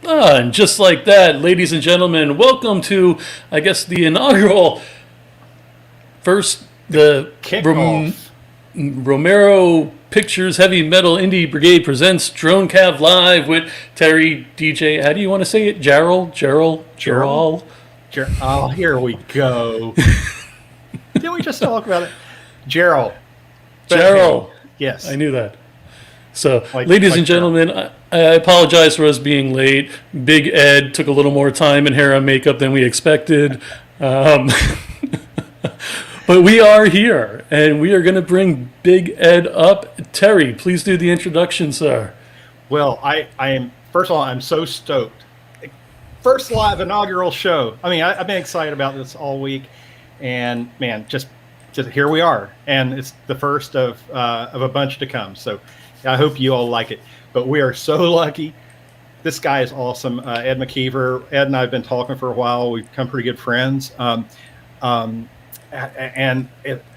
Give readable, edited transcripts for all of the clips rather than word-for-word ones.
And just like that, ladies and gentlemen, welcome to, I guess, the inaugural the kickoff. Romero Pictures Heavy Metal Indie Brigade presents Drone Cav Live with Terry, DJ, how do you want to say it? Jarrell? Oh, here we go. Didn't we just talk about it? Jarrell. Yes. I knew that. So, ladies and gentlemen, I apologize for us being late. Big Ed took a little more time in hair and makeup than we expected. But we are here, and we are going to bring Big Ed up. Terry, please do the introduction, sir. Well, I am, first of all, I'm so stoked. First live inaugural show. I mean, I've been excited about this all week, and man, just here we are. And it's the first of a bunch to come. So I hope you all like it. But we are so lucky. This guy is awesome. Ed McKeever. Ed and I have been talking for a while. We've become pretty good friends. And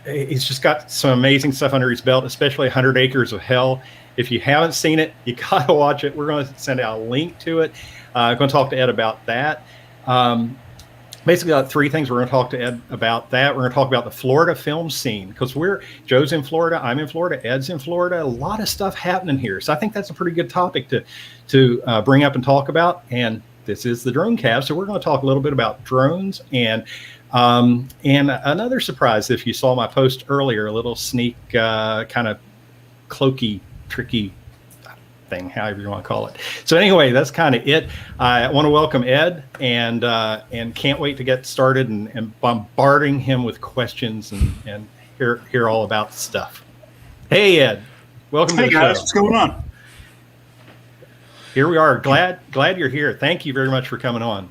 he's just got some amazing stuff under his belt, especially 100 Acres of Hell. If you haven't seen it, you got to watch it. We're going to send out a link to it. I'm going to talk to Ed about that. Basically, three things we're going to talk to Ed about that. We're going to talk about the Florida film scene because Joe's in Florida, I'm in Florida, Ed's in Florida. A lot of stuff happening here. So I think that's a pretty good topic to bring up and talk about. And this is the Drone Cav. So we're going to talk a little bit about drones and another surprise. If you saw my post earlier, a little sneak kind of cloaky, tricky thing, however you want to call it. So anyway, that's kind of it. I want to welcome Ed and can't wait to get started and bombarding him with questions and hear all about stuff. Hey Ed, welcome to the show. Hey guys, what's going on? Here we are. Glad you're here. Thank you very much for coming on.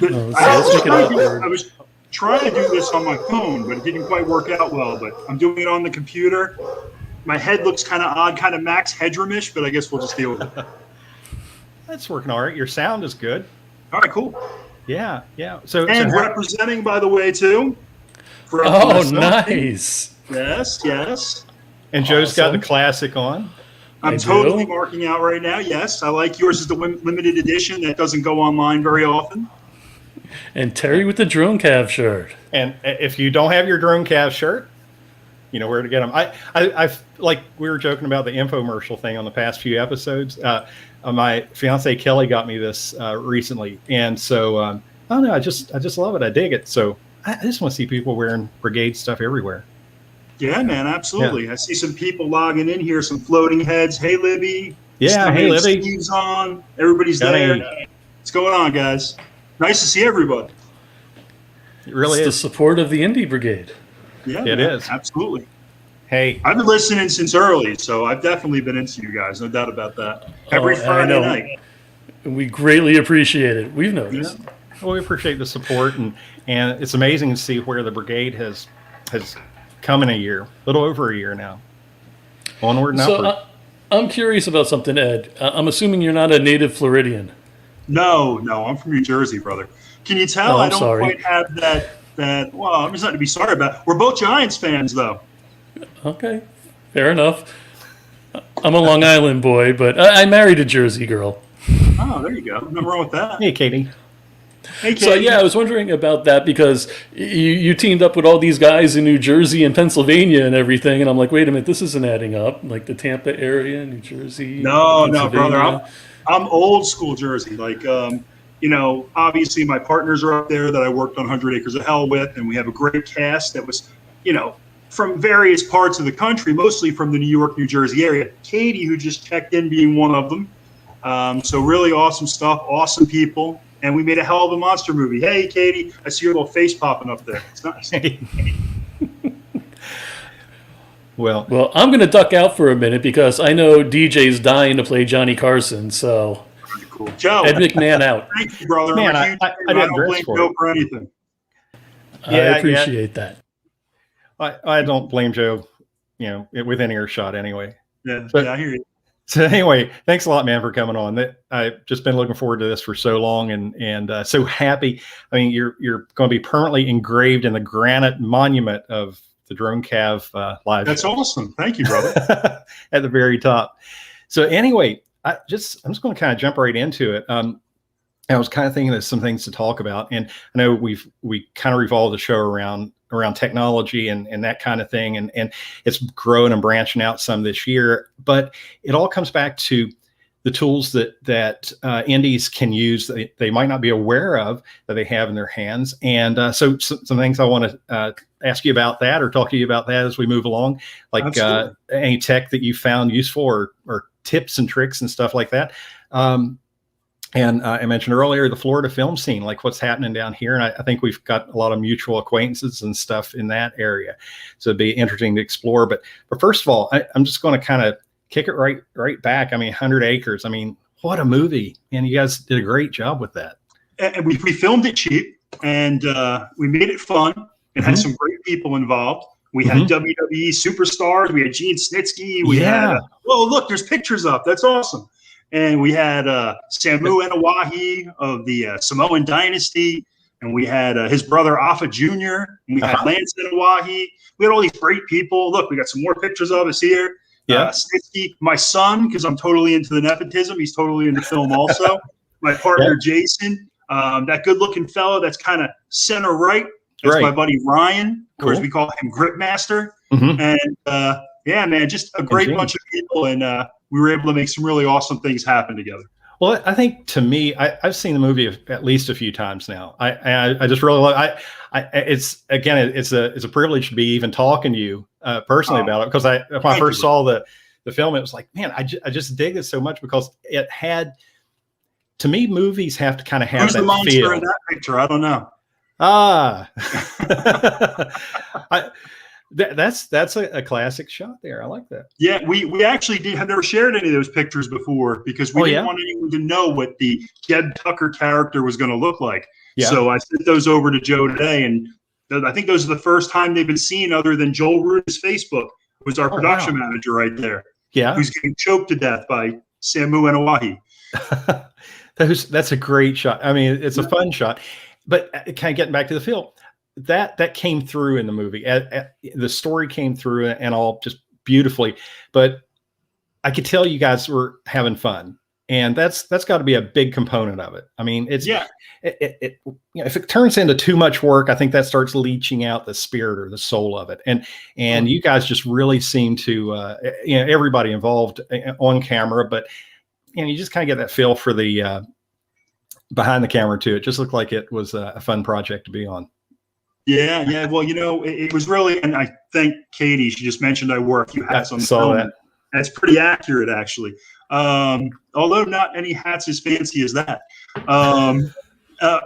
I was trying to do this on my phone, but it didn't quite work out well. But I'm doing it on the computer. My head looks kind of odd, kind of Max Headroom-ish, but I guess we'll just deal with it. That's working all right. Your sound is good. All right, cool. Yeah. So representing, by the way, too. Nice. Yes. And Joe's got the classic on. I'm totally marking out right now. Yes, I like yours is the limited edition that doesn't go online very often. And Terry with the Drone Cav shirt. And if you don't have your Drone Cav shirt, you know where to get them. I've like we were joking about the infomercial thing on the past few episodes. My fiance Kelly got me this recently, and so I don't know. I just love it. I dig it. So I just want to see people wearing Brigade stuff everywhere. Yeah, man, absolutely. Yeah. I see some people logging in here, some floating heads. Hey, Libby. Yeah, hey, Libby. Steve's on. Everybody's there. What's going on, guys? Nice to see everybody. It really is. The support of the Indie Brigade. Yeah, it is. Absolutely. Hey. I've been listening since early, so I've definitely been into you guys. No doubt about that. Every Friday night. We greatly appreciate it. We've noticed. Yeah. Well, we appreciate the support, and it's amazing to see where the Brigade has come in a year, a little over a year now. Onward and upward. I'm curious about something, Ed. I'm assuming you're not a native Floridian. No, I'm from New Jersey, brother. Can you tell I don't quite have that? Well, there's nothing to be sorry about. We're both Giants fans, though. Okay, fair enough. I'm a Long Island boy, but I married a Jersey girl. Oh, there you go. Nothing wrong with that. Hey, Katie. So, yeah, I was wondering about that because you teamed up with all these guys in New Jersey and Pennsylvania and everything, and I'm like, wait a minute, this isn't adding up. Like the Tampa area, New Jersey. No, brother. I'm old school Jersey. Like, obviously my partners are up there that I worked on 100 Acres of Hell with, and we have a great cast that was, from various parts of the country, mostly from the New York, New Jersey area. Katie, who just checked in, being one of them. So really awesome stuff, awesome people. And we made a hell of a monster movie. Hey, Katie, I see your little face popping up there. It's nice. Well, I'm going to duck out for a minute because I know DJ's dying to play Johnny Carson. So, cool. Joe, Ed McMahon out. Thank you, brother. Man, I don't blame Joe for anything. I appreciate that. I don't blame Joe, within earshot anyway. Yeah, I hear you. So anyway, thanks a lot, man, for coming on. I've just been looking forward to this for so long, and so happy. I mean, you're going to be permanently engraved in the granite monument of the Drone Cav live. That's awesome. Thank you, brother. At the very top. So anyway, I'm just going to kind of jump right into it. I was kind of thinking of some things to talk about, and I know we kind of revolved the show around technology and that kind of thing, and it's growing and branching out some this year, but it all comes back to the tools that indies can use that they might not be aware of that they have in their hands. And so some things I want to ask you about that, or talk to you about that as we move along, like any tech that you found useful, or tips and tricks and stuff like that. And I mentioned earlier the Florida film scene, like what's happening down here. And I think we've got a lot of mutual acquaintances and stuff in that area. So it'd be interesting to explore. But first of all, I'm just going to kind of kick it right back. I mean, 100 Acres. I mean, what a movie. And you guys did a great job with that. And we filmed it cheap, and we made it fun. It had some great people involved. We had WWE superstars. We had Gene Snitsky. We had, look, there's pictures up. That's awesome. And we had Samu Enowahi of the Samoan Dynasty. And we had his brother Afa Jr. And we had Lance Enowahi. We had all these great people. Look, we got some more pictures of us here. Yeah. Snitsky, my son, because I'm totally into the nepotism. He's totally into film also. My partner, Jason, that good-looking fellow that's kind of center right. That's my buddy Ryan, or as we call him, Grip Master. And yeah, man, just a great bunch of people, and we were able to make some really awesome things happen together. Well, I think to me, I've seen the movie at least a few times now. I just really love. It's a privilege to be even talking to you personally about it, because when I first saw the film, it was like, man, I just dig it so much, because it had, to me, movies have to kind of have that feel. Who's the monster in that picture? I don't know. That's a classic shot there. I like that. Yeah, we actually have never shared any of those pictures before, because we didn't want anyone to know what the Jeb Tucker character was going to look like. Yeah. So I sent those over to Joe today, and I think those are the first time they've been seen, other than Joel Ruda's Facebook, who was our production manager right there. Yeah, who's getting choked to death by Samu Enowahi. That's a great shot. I mean, it's a fun shot. But kind of getting back to the film, that came through in the movie. The story came through and all just beautifully. But I could tell you guys were having fun, and that's got to be a big component of it. I mean, it's if it turns into too much work, I think that starts leaching out the spirit or the soul of it. And you guys just really seem to everybody involved on camera, but you just kind of get that feel for the behind the camera too. It just looked like it was a fun project to be on. Yeah. Well, it was really, and I thank Katie. She just mentioned I wore a few hats on the film. That. That's pretty accurate, actually. Although not any hats as fancy as that.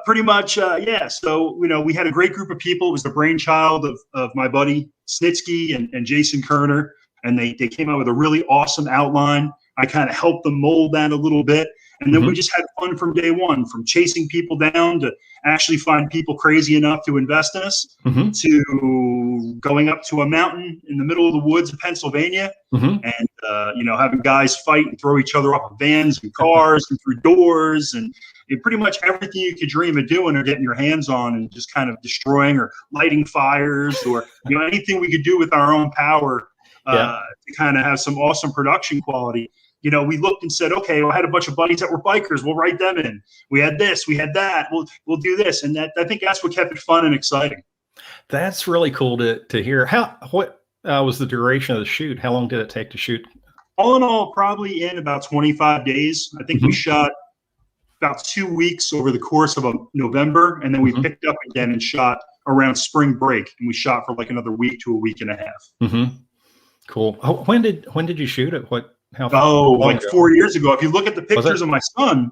Pretty much, yeah. So, we had a great group of people. It was the brainchild of my buddy Snitsky and Jason Kerner, and they came out with a really awesome outline. I kind of helped them mold that a little bit. And then we just had fun from day one, from chasing people down to actually find people crazy enough to invest in us, to going up to a mountain in the middle of the woods of Pennsylvania and, having guys fight and throw each other off of vans and cars and through doors, and pretty much everything you could dream of doing or getting your hands on, and just kind of destroying or lighting fires, or anything we could do with our own power to kind of have some awesome production quality. We looked and said, okay, I had a bunch of buddies that were bikers. We'll write them in. We had this, we had that. We'll do this. And I think that's what kept it fun and exciting. That's really cool to hear. What was the duration of the shoot? How long did it take to shoot? All in all, probably in about 25 days. I think we shot about 2 weeks over the course of November. And then we picked up again and shot around spring break. And we shot for like another week to a week and a half. Cool. When did you shoot it? Like 4 years ago. If you look at the pictures of my son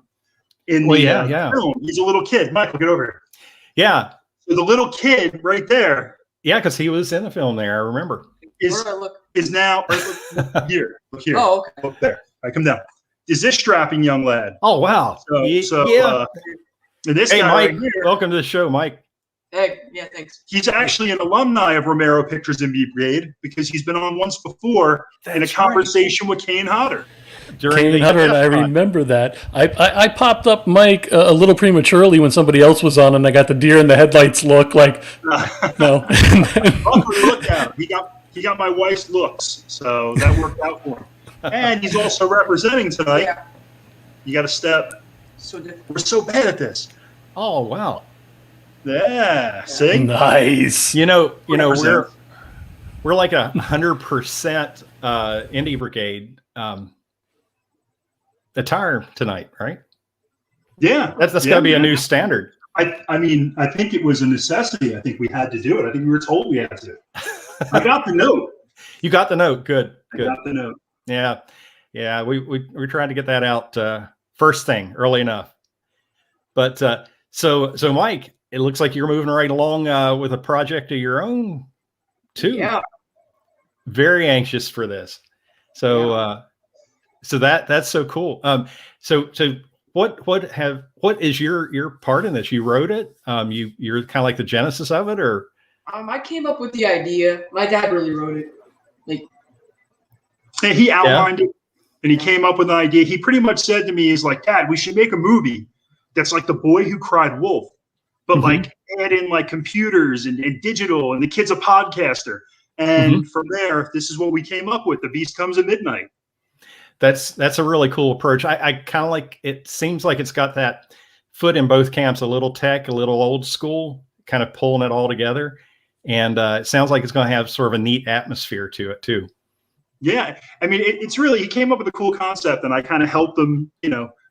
in the film, he's a little kid. Michael, get over here. Yeah. So the little kid right there. Yeah, because he was in the film there. I remember. Is now look here. Look here. Oh, okay. Look there. All right, come down. Is this strapping young lad? Oh, wow. And this guy Mike, right here, welcome to the show, Mike. Hey, yeah, thanks. He's actually an alumni of Romero Pictures and Brigade, because he's been on once before in a conversation with Kane Hodder. Kane Hodder, and I remember that. I popped up Mike a little prematurely when somebody else was on, and I got the deer in the headlights look like, no. Look at him. He got my wife's looks, so that worked out for him. And he's also representing tonight. Yeah. You got to step. So different. We're so bad at this. Oh, wow. Yeah. See? Nice. We're like 100% Indie Brigade attire tonight, right? Yeah. That's got to be a new standard. I mean, I think it was a necessity. I think we had to do it. I think we were told we had to. I got the note. You got the note. Good. I got the note. Yeah. Yeah. We're trying to get that out first thing early enough. But so Mike, it looks like you're moving right along with a project of your own too. Yeah. Very anxious for this. So so that's so cool. So what is your part in this? You wrote it? You're kind of like the genesis of it, or? I came up with the idea. My dad really wrote it. And he outlined it, and he came up with an idea. He pretty much said to me, he's like, Dad, we should make a movie that's like The Boy Who Cried Wolf, but like add in like computers and digital, and the kid's a podcaster. And from there, this is what we came up with. The Beast Comes at Midnight. That's a really cool approach. I kind of like, it seems like it's got that foot in both camps, a little tech, a little old school, kind of pulling it all together. And it sounds like it's going to have sort of a neat atmosphere to it too. Yeah. I mean, it's really, he came up with a cool concept, and I kind of helped him,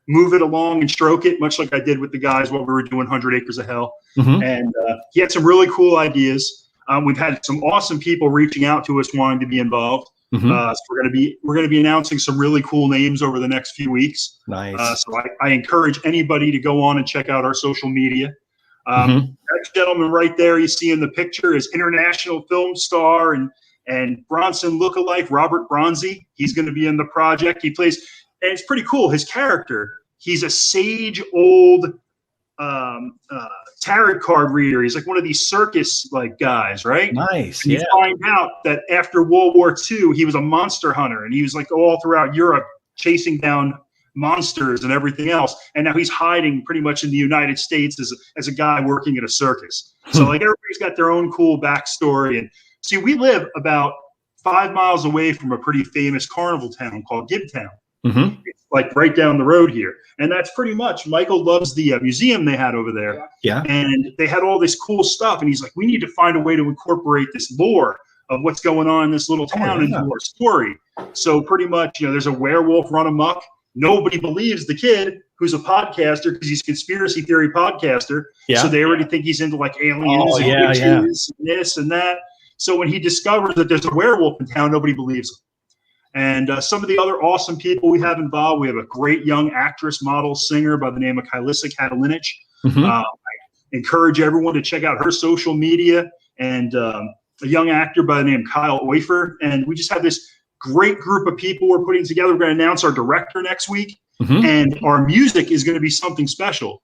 move it along and stroke it, much like I did with the guys while we were doing 100 Acres of Hell. And he had some really cool ideas. We've had some awesome people reaching out to us wanting to be involved. So we're going to be announcing some really cool names over the next few weeks. Nice. So I encourage anybody to go on and check out our social media. That gentleman right there you see in the picture is international film star and Bronson lookalike Robert Bronzey. He's going to be in the project. He plays, and it's pretty cool. His character, he's a sage old tarot card reader. He's like one of these circus like guys, right? Nice. And you find out that after World War II, he was a monster hunter, and he was like all throughout Europe chasing down monsters and everything else. And now he's hiding pretty much in the United States as a guy working at a circus. So like everybody's got their own cool backstory. And see, we live about 5 miles away from a pretty famous carnival town called Gibtown. It's like right down the road here. And that's pretty much, Michael loves the museum they had over there. Yeah. And they had all this cool stuff. And he's like, we need to find a way to incorporate this lore of what's going on in this little town into our story. So pretty much, there's a werewolf run amok. Nobody believes the kid who's a podcaster because he's a conspiracy theory podcaster. So they already think he's into like aliens and witches and this and that. So when he discovers that there's a werewolf in town, nobody believes him. And some of the other awesome people we have involved, we have a great young actress, model, singer by the name of Kylissa Katalinich. I encourage everyone to check out her social media, and a young actor by the name of Kyle Oifer. And we just have this great group of people we're putting together. We're going to announce our director next week, and our music is going to be something special.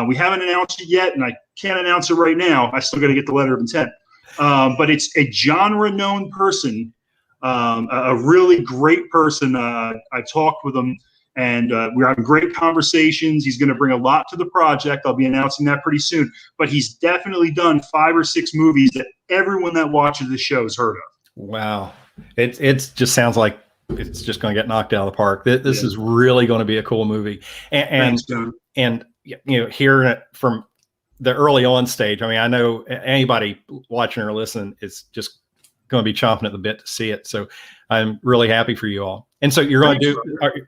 We haven't announced it yet, and I can't announce it right now. I still got to get the letter of intent. But it's a genre-known person, a really great person. I talked with him, and we're having great conversations. He's going to bring a lot to the project. I'll be announcing that pretty soon. But he's definitely done 5 or 6 movies that everyone that watches the show has heard of. Wow. It just sounds like it's just going to get knocked out of the park. This is really going to be a cool movie. And hearing it from the early on stage, I mean, I know anybody watching or listening is just going to be chomping at the bit to see it. So I'm really happy for you all. And so you're going to do,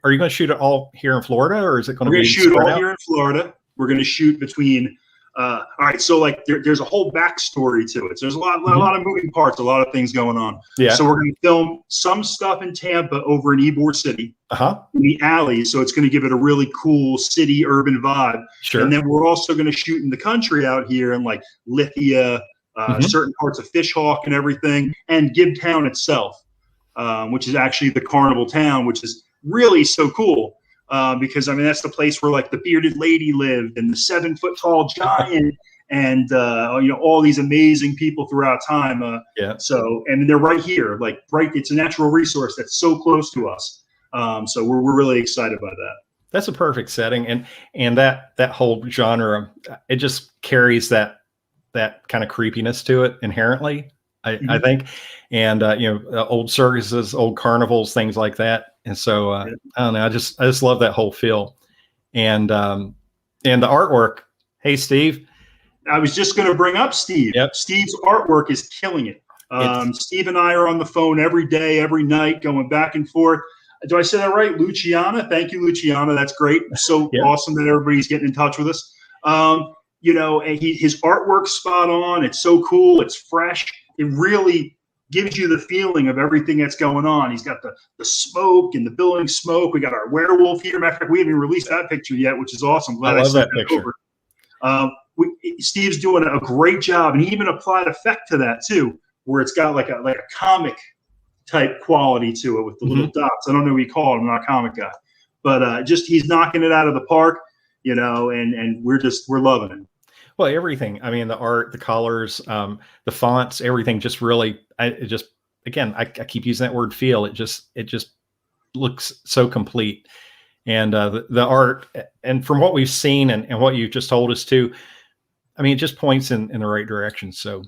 are you going to shoot it all here in Florida, or is it going to be shoot all here in Florida? We're going to shoot between, all right. So like there's a whole backstory to it. So there's a lot of moving parts, a lot of things going on. Yeah. So we're going to film some stuff in Tampa over in Ybor City, in the alley. So it's going to give it a really cool city urban vibe. Sure. And then we're also going to shoot in the country out here in like Lithia, certain parts of Fishhawk and everything, and Gibtown itself, which is actually the carnival town, which is really so cool. Because I mean, that's the place where like the bearded lady lived, and the 7-foot-tall giant, and all these amazing people throughout time. So, and they're right here, like it's a natural resource that's so close to us. So we're really excited by that. That's a perfect setting, and that whole genre, it just carries that kind of creepiness to it inherently, I think. And old circuses, old carnivals, things like that. And so I don't know, I just love that whole feel. and the artwork. Hey, Steve. I was just going to bring up Steve. Yep. Steve's artwork is killing it. Steve and I are on the phone every day, every night, going back and forth. Do I say that right? Luciana. Thank you, Luciana. That's great. So awesome that everybody's getting in touch with us. You know, and his artwork's spot on. It's so cool. It's fresh. It really gives you the feeling of everything that's going on. He's got the smoke and the billowing smoke. We got our werewolf here. Matter of fact, we haven't even released that picture yet, which is awesome. Glad I love that picture. Steve's doing a great job, and he even applied effect to that too, where it's got like a comic type quality to it with the little dots. I don't know what you call it. I'm not a comic guy, but just he's knocking it out of the park, you know, and we're loving it. Well, everything. I mean, the art, the colors, the fonts, everything just really. I keep using that word feel. It just looks so complete, and the art, and from what we've seen and what you just told us too, I mean, it just points in the right direction. So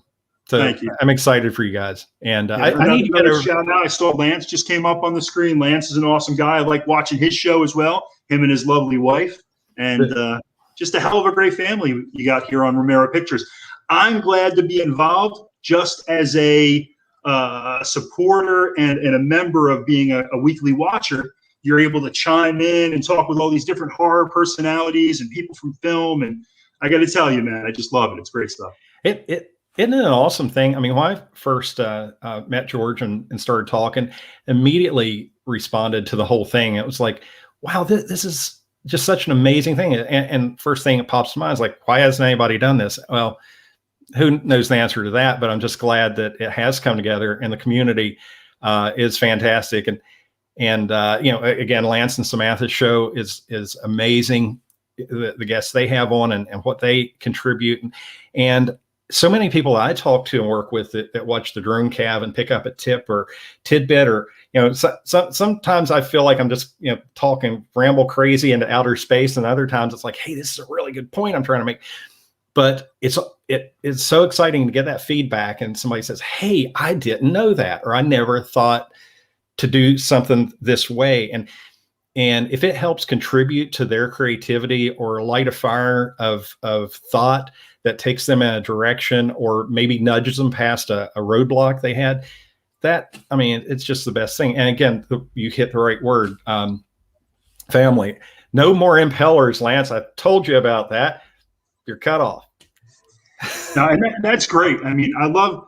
thank you. I'm excited for you guys. And I need to get over. Shout out. I saw Lance just came up on the screen. Lance is an awesome guy. I like watching his show as well. Him and his lovely wife, and just a hell of a great family you got here on Romero Pictures. I'm glad to be involved just as a supporter and a member of being a weekly watcher. You're able to chime in and talk with all these different horror personalities and people from film. And I got to tell you, man, I just love it. It's great stuff. Isn't it an awesome thing? I mean, when I first met George and started talking, immediately responded to the whole thing. It was like, wow, this is just such an amazing thing. And first thing that pops to mind is like, why hasn't anybody done this? Well, who knows the answer to that, but I'm just glad that it has come together, and the community is fantastic. And you know, again, Lance and Samantha's show is amazing. The guests they have on and what they contribute, and so many people I talk to and work with that watch the Drone Cav and pick up a tip or tidbit, or you know, sometimes I feel like I'm just, you know, talking ramble crazy into outer space, and other times it's like, hey, this is a really good point I'm trying to make. But it's so exciting to get that feedback, and somebody says, hey, I didn't know that, or I never thought to do something this way. And if it helps contribute to their creativity or light a fire of thought that takes them in a direction, or maybe nudges them past a roadblock they had, that, I mean, it's just the best thing. And again, you hit the right word, family. No more impellers, Lance. I told you about that. You're cut off. No, and that's great. I mean, I love,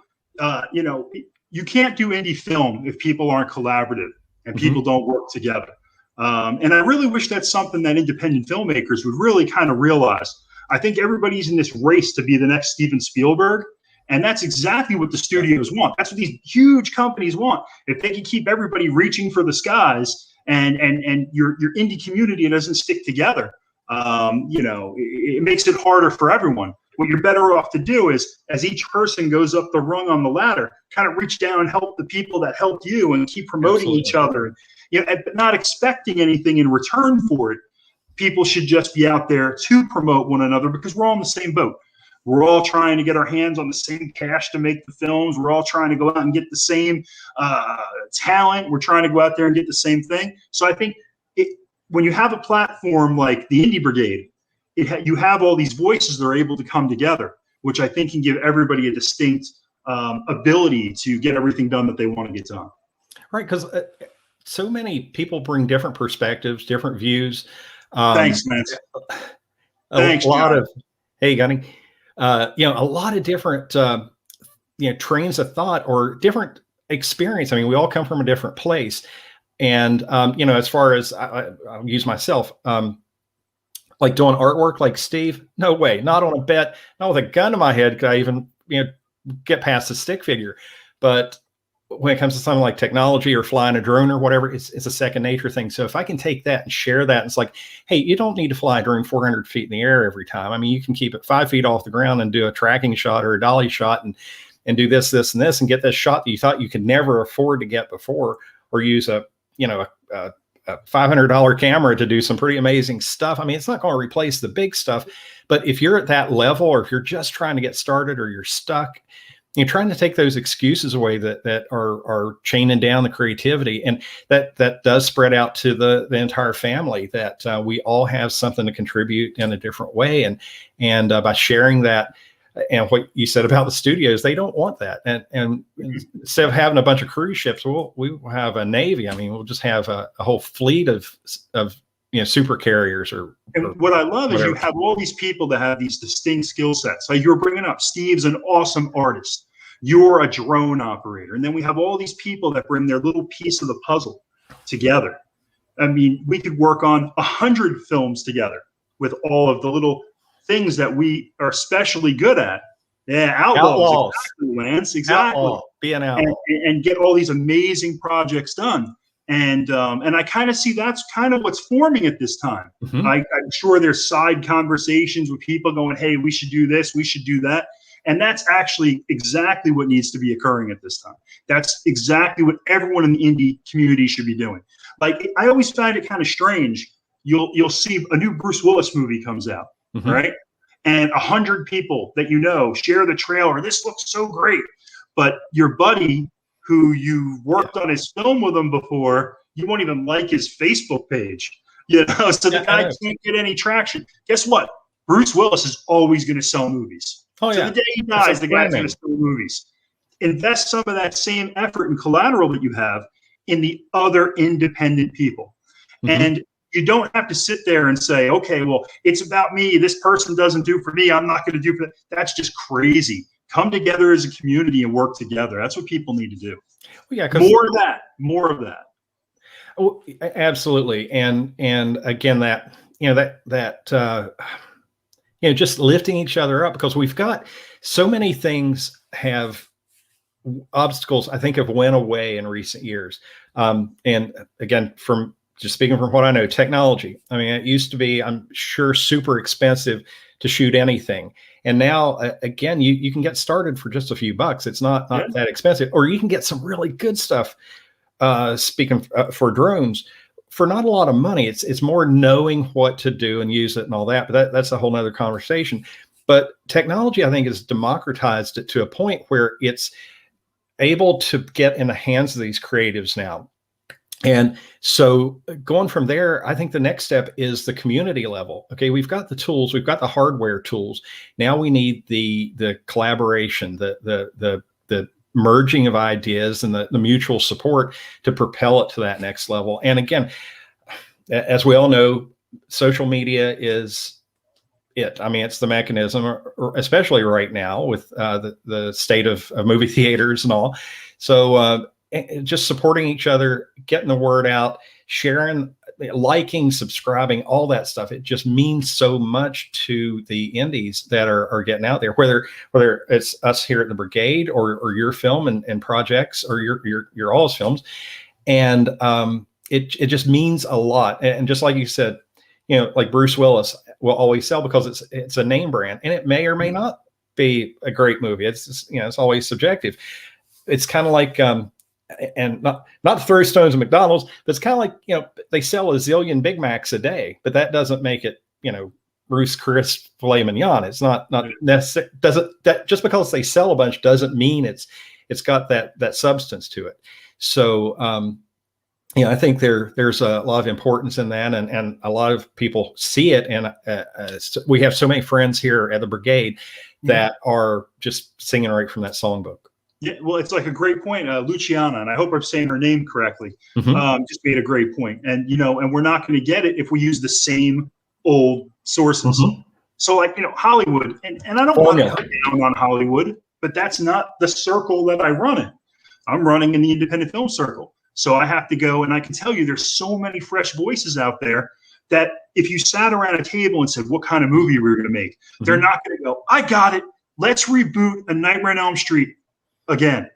you know, you can't do indie film if people aren't collaborative and people don't work together. And I really wish that's something that independent filmmakers would really kind of realize. I think everybody's in this race to be the next Steven Spielberg, and that's exactly what the studios want. That's what these huge companies want. If they can keep everybody reaching for the skies, and your indie community doesn't stick together, you know, it makes it harder for everyone. What you're better off to do is, as each person goes up the rung on the ladder, kind of reach down and help the people that helped you, and keep promoting each other. You know, but not expecting anything in return for it. People should just be out there to promote one another, because we're all in the same boat. We're all trying to get our hands on the same cash to make the films. We're all trying to go out and get the same talent. We're trying to go out there and get the same thing. So I think when you have a platform like the Indie Brigade, you have all these voices that are able to come together, which I think can give everybody a distinct ability to get everything done that they want to get done. Right, because so many people bring different perspectives, different views. Thanks, man. Thanks, lot of, hey, Gunny. You know, a lot of different, you know, trains of thought or different experience. I mean, we all come from a different place. And, you know, as far as I'll use myself, like doing artwork like Steve, no way, not on a bet, not with a gun to my head could I even, you know, get past the stick figure. But when it comes to something like technology or flying a drone or whatever, it's a second nature thing. So if I can take that and share that, it's like, hey, you don't need to fly a drone 400 feet in the air every time. I mean, you can keep it 5 feet off the ground and do a tracking shot or a dolly shot and do this, and this, and get this shot that you thought you could never afford to get before, or use a $500 camera to do some pretty amazing stuff. I mean, it's not going to replace the big stuff, but if you're at that level, or if you're just trying to get started, or you're stuck, you're trying to take those excuses away that are chaining down the creativity, and that does spread out to the entire family, that we all have something to contribute in a different way. And by sharing that, and what you said about the studios, they don't want that. And instead of having a bunch of cruise ships, we will have a Navy. I mean, we'll just have a whole fleet of super carriers And what I love is you have all these people that have these distinct skill sets. Like you're bringing up, Steve's an awesome artist. You're a drone operator. And then we have all these people that bring their little piece of the puzzle together. I mean, we could work on 100 films together with all of the little things that we are especially good at. Yeah, outlaws. Exactly, Lance. Exactly. Outlaw. Be an outlaw. And get all these amazing projects done. And I kind of see that's kind of what's forming at this time. Mm-hmm. I'm sure there's side conversations with people going, hey, we should do this, we should do that. And that's actually exactly what needs to be occurring at this time. That's exactly what everyone in the indie community should be doing. Like, I always find it kind of strange. You'll see a new Bruce Willis movie comes out, mm-hmm. right? And 100 people that you know share the trailer. This looks so great. But your buddy who you worked on his film with him before, you won't even like his Facebook page. So the guy can't get any traction. Guess what? Bruce Willis is always going to sell movies. Oh, so the day he dies, the guy's going to sell movies. Invest some of that same effort and collateral that you have in the other independent people. Mm-hmm. And you don't have to sit there and say, okay, well, it's about me. This person doesn't do for me. I'm not going to do for that. That's just crazy. Come together as a community and work together. That's what people need to do. Well, yeah, more of that. Oh, absolutely. And again, that just lifting each other up, because we've got so many things have obstacles, I think, have went away in recent years. And again, from just speaking from what I know, technology. I mean, it used to be, I'm sure, super expensive to shoot anything. And now, again, you can get started for just a few bucks. It's not that expensive. Or you can get some really good stuff, speaking for drones, for not a lot of money. It's more knowing what to do and use it and all that. But that's a whole nother conversation. But technology, I think, has democratized it to a point where it's able to get in the hands of these creatives now. And so going from there, I think the next step is the community level. Okay, we've got the tools, we've got the hardware tools. Now we need the collaboration, the merging of ideas, and the mutual support to propel it to that next level. And again, as we all know, social media is it. I mean, it's the mechanism, especially right now with the state of movie theaters and all. So just supporting each other, getting the word out, sharing, liking, subscribing, all that stuff. It just means so much to the indies that are getting out there, whether it's us here at the Brigade or your film and projects, or your all's films. And it just means a lot. And just like you said, like Bruce Willis will always sell because it's a name brand, and it may or may not be a great movie. It's just, it's always subjective. It's kind of like, and not to throw stones at McDonald's, but it's kind of like, they sell a zillion Big Macs a day, but that doesn't make it, Ruth's Chris filet mignon. It's not necessary. That just because they sell a bunch doesn't mean it's got that substance to it. So, I think there's a lot of importance in that, and a lot of people see it. And we have so many friends here at the Brigade that are just singing right from that songbook. Yeah, well, it's like a great point. Luciana, and I hope I'm saying her name correctly, Mm-hmm. just made a great point. And, and we're not going to get it if we use the same old sources. Mm-hmm. So, like, Hollywood, and I don't want to put down on Hollywood, but that's not the circle that I run in. I'm running in the independent film circle. So I have to go, and I can tell you there's so many fresh voices out there that if you sat around a table and said, what kind of movie we were going to make, Mm-hmm. they're not going to go, I got it. Let's reboot A Nightmare on Elm Street again.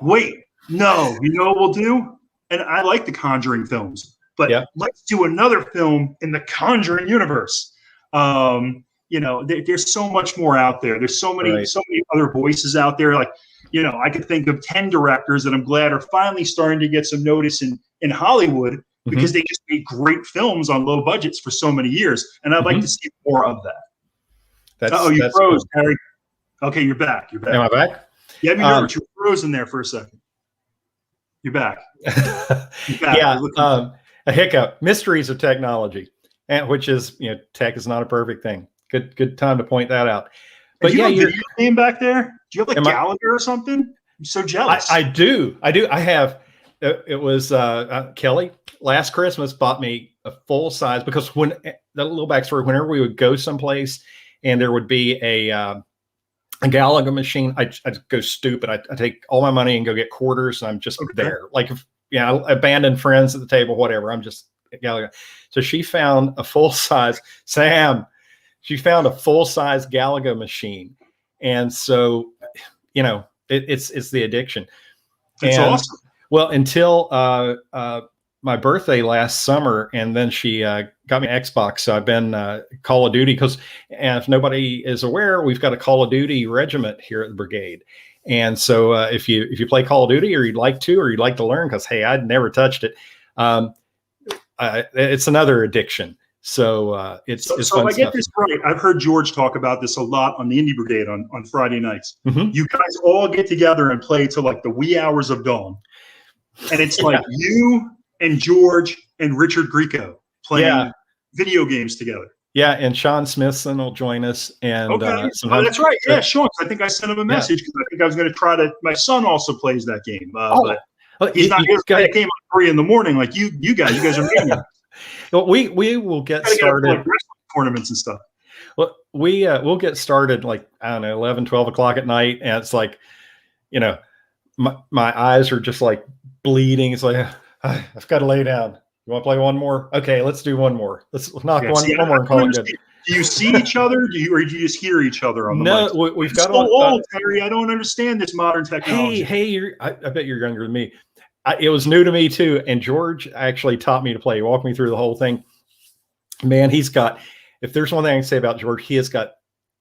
Wait, no, you know what we'll do? And I like the Conjuring films, but let's do another film in the Conjuring universe. There's so much more out there. There's so many other voices out there. Like, I could think of 10 directors that I'm glad are finally starting to get some notice in Hollywood, because they just made great films on low budgets for so many years. And I'd like to see more of that. You froze, cool. Harry. Okay, you're back. You're back. Am I back? Yeah, you were frozen there for a second. You're back. You're back. Yeah, a hiccup. Mysteries of technology, and which is, tech is not a perfect thing. Good time to point that out. But you yeah, have a video game back there? Do you have like Gallagher or something? I'm so jealous. I do. I have. It was Kelly last Christmas bought me a full size, because when the little backstory, whenever we would go someplace and there would be a Galaga machine, I'd go stupid. I take all my money and go get quarters, and I'm just there. Like, if, abandoned friends at the table, whatever. I'm just Galaga. So she found a full size She found a full size Galaga machine, and so it's the addiction. It's awesome. Well, until my birthday last summer, and then she got me an Xbox. So I've been Call of Duty, because, and if nobody is aware, we've got a Call of Duty regiment here at the Brigade. And so if you play Call of Duty, or you'd like to learn, because hey, I'd never touched it. It's another addiction. So it's so fun if I get stuff. this right, I've heard George talk about this a lot on the Indie Brigade on Friday nights. Mm-hmm. You guys all get together and play till like the wee hours of dawn, and it's like you and George and Richard Grieco playing video games together. Yeah, and Sean Smithson will join us. And that's right. Yeah, Sean. I think I sent him a message, because I think I was going to try to. My son also plays that game, but he's not here to play the game at 3 a.m. like you guys are maniacs. Well, we will get started. Like wrestling tournaments and stuff. Well, we'll get started like, I don't know, 11, 12 o'clock at night, and it's like, my eyes are just like bleeding. It's like, I've got to lay down. You want to play one more? Okay, let's do one more. Let's knock one more and call it good. Do you see each other? Or do you just hear each other on the mic? No, we've got old, Terry. I don't understand this modern technology. Hey, I bet you're younger than me. It was new to me too. And George actually taught me to play. He walked me through the whole thing. Man, if there's one thing I can say about George, he's got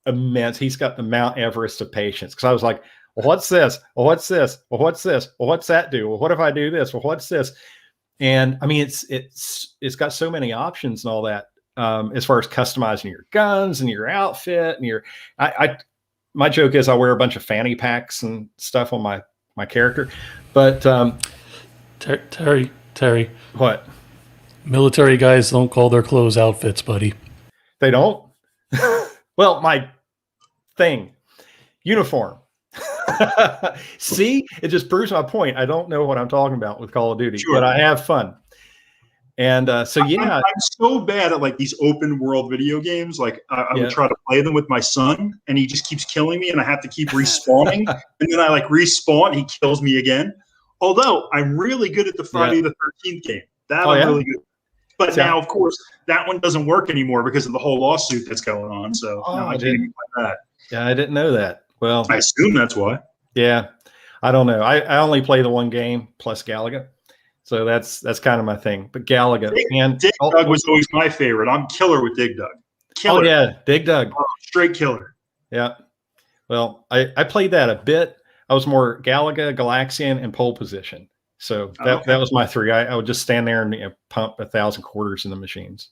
the Mount Everest of patience. Because I was like, well, what's this? Well, what's this? Well, what's this? Well, what's that do? Well, what if I do this? Well, what's this? And I mean, it's got so many options and all that, as far as customizing your guns and your outfit and my joke is I wear a bunch of fanny packs and stuff on my character, but Terry, what? Military guys don't call their clothes outfits, buddy. They don't? Well, my thing, uniform. See, it just proves my point. I don't know what I'm talking about with Call of Duty, but I have fun. And I'm so bad at like these open world video games. Like I would try to play them with my son, and he just keeps killing me, and I have to keep respawning. And then I like respawn, he kills me again. Although I'm really good at the Friday the 13th game. I'm really good. But now, of course, that one doesn't work anymore because of the whole lawsuit that's going on. So now I can't even play that. Yeah, I didn't know that. Well, I assume that's why. Yeah, I don't know. I only play the one game plus Galaga, so that's kind of my thing. But Galaga and Dig Dug was always my favorite. I'm killer with Dig Dug. Killer. Oh yeah, Dig Dug. Straight killer. Yeah. Well, I played that a bit. I was more Galaga, Galaxian, and pole position. So that was my three. I would just stand there and pump 1,000 quarters in the machines.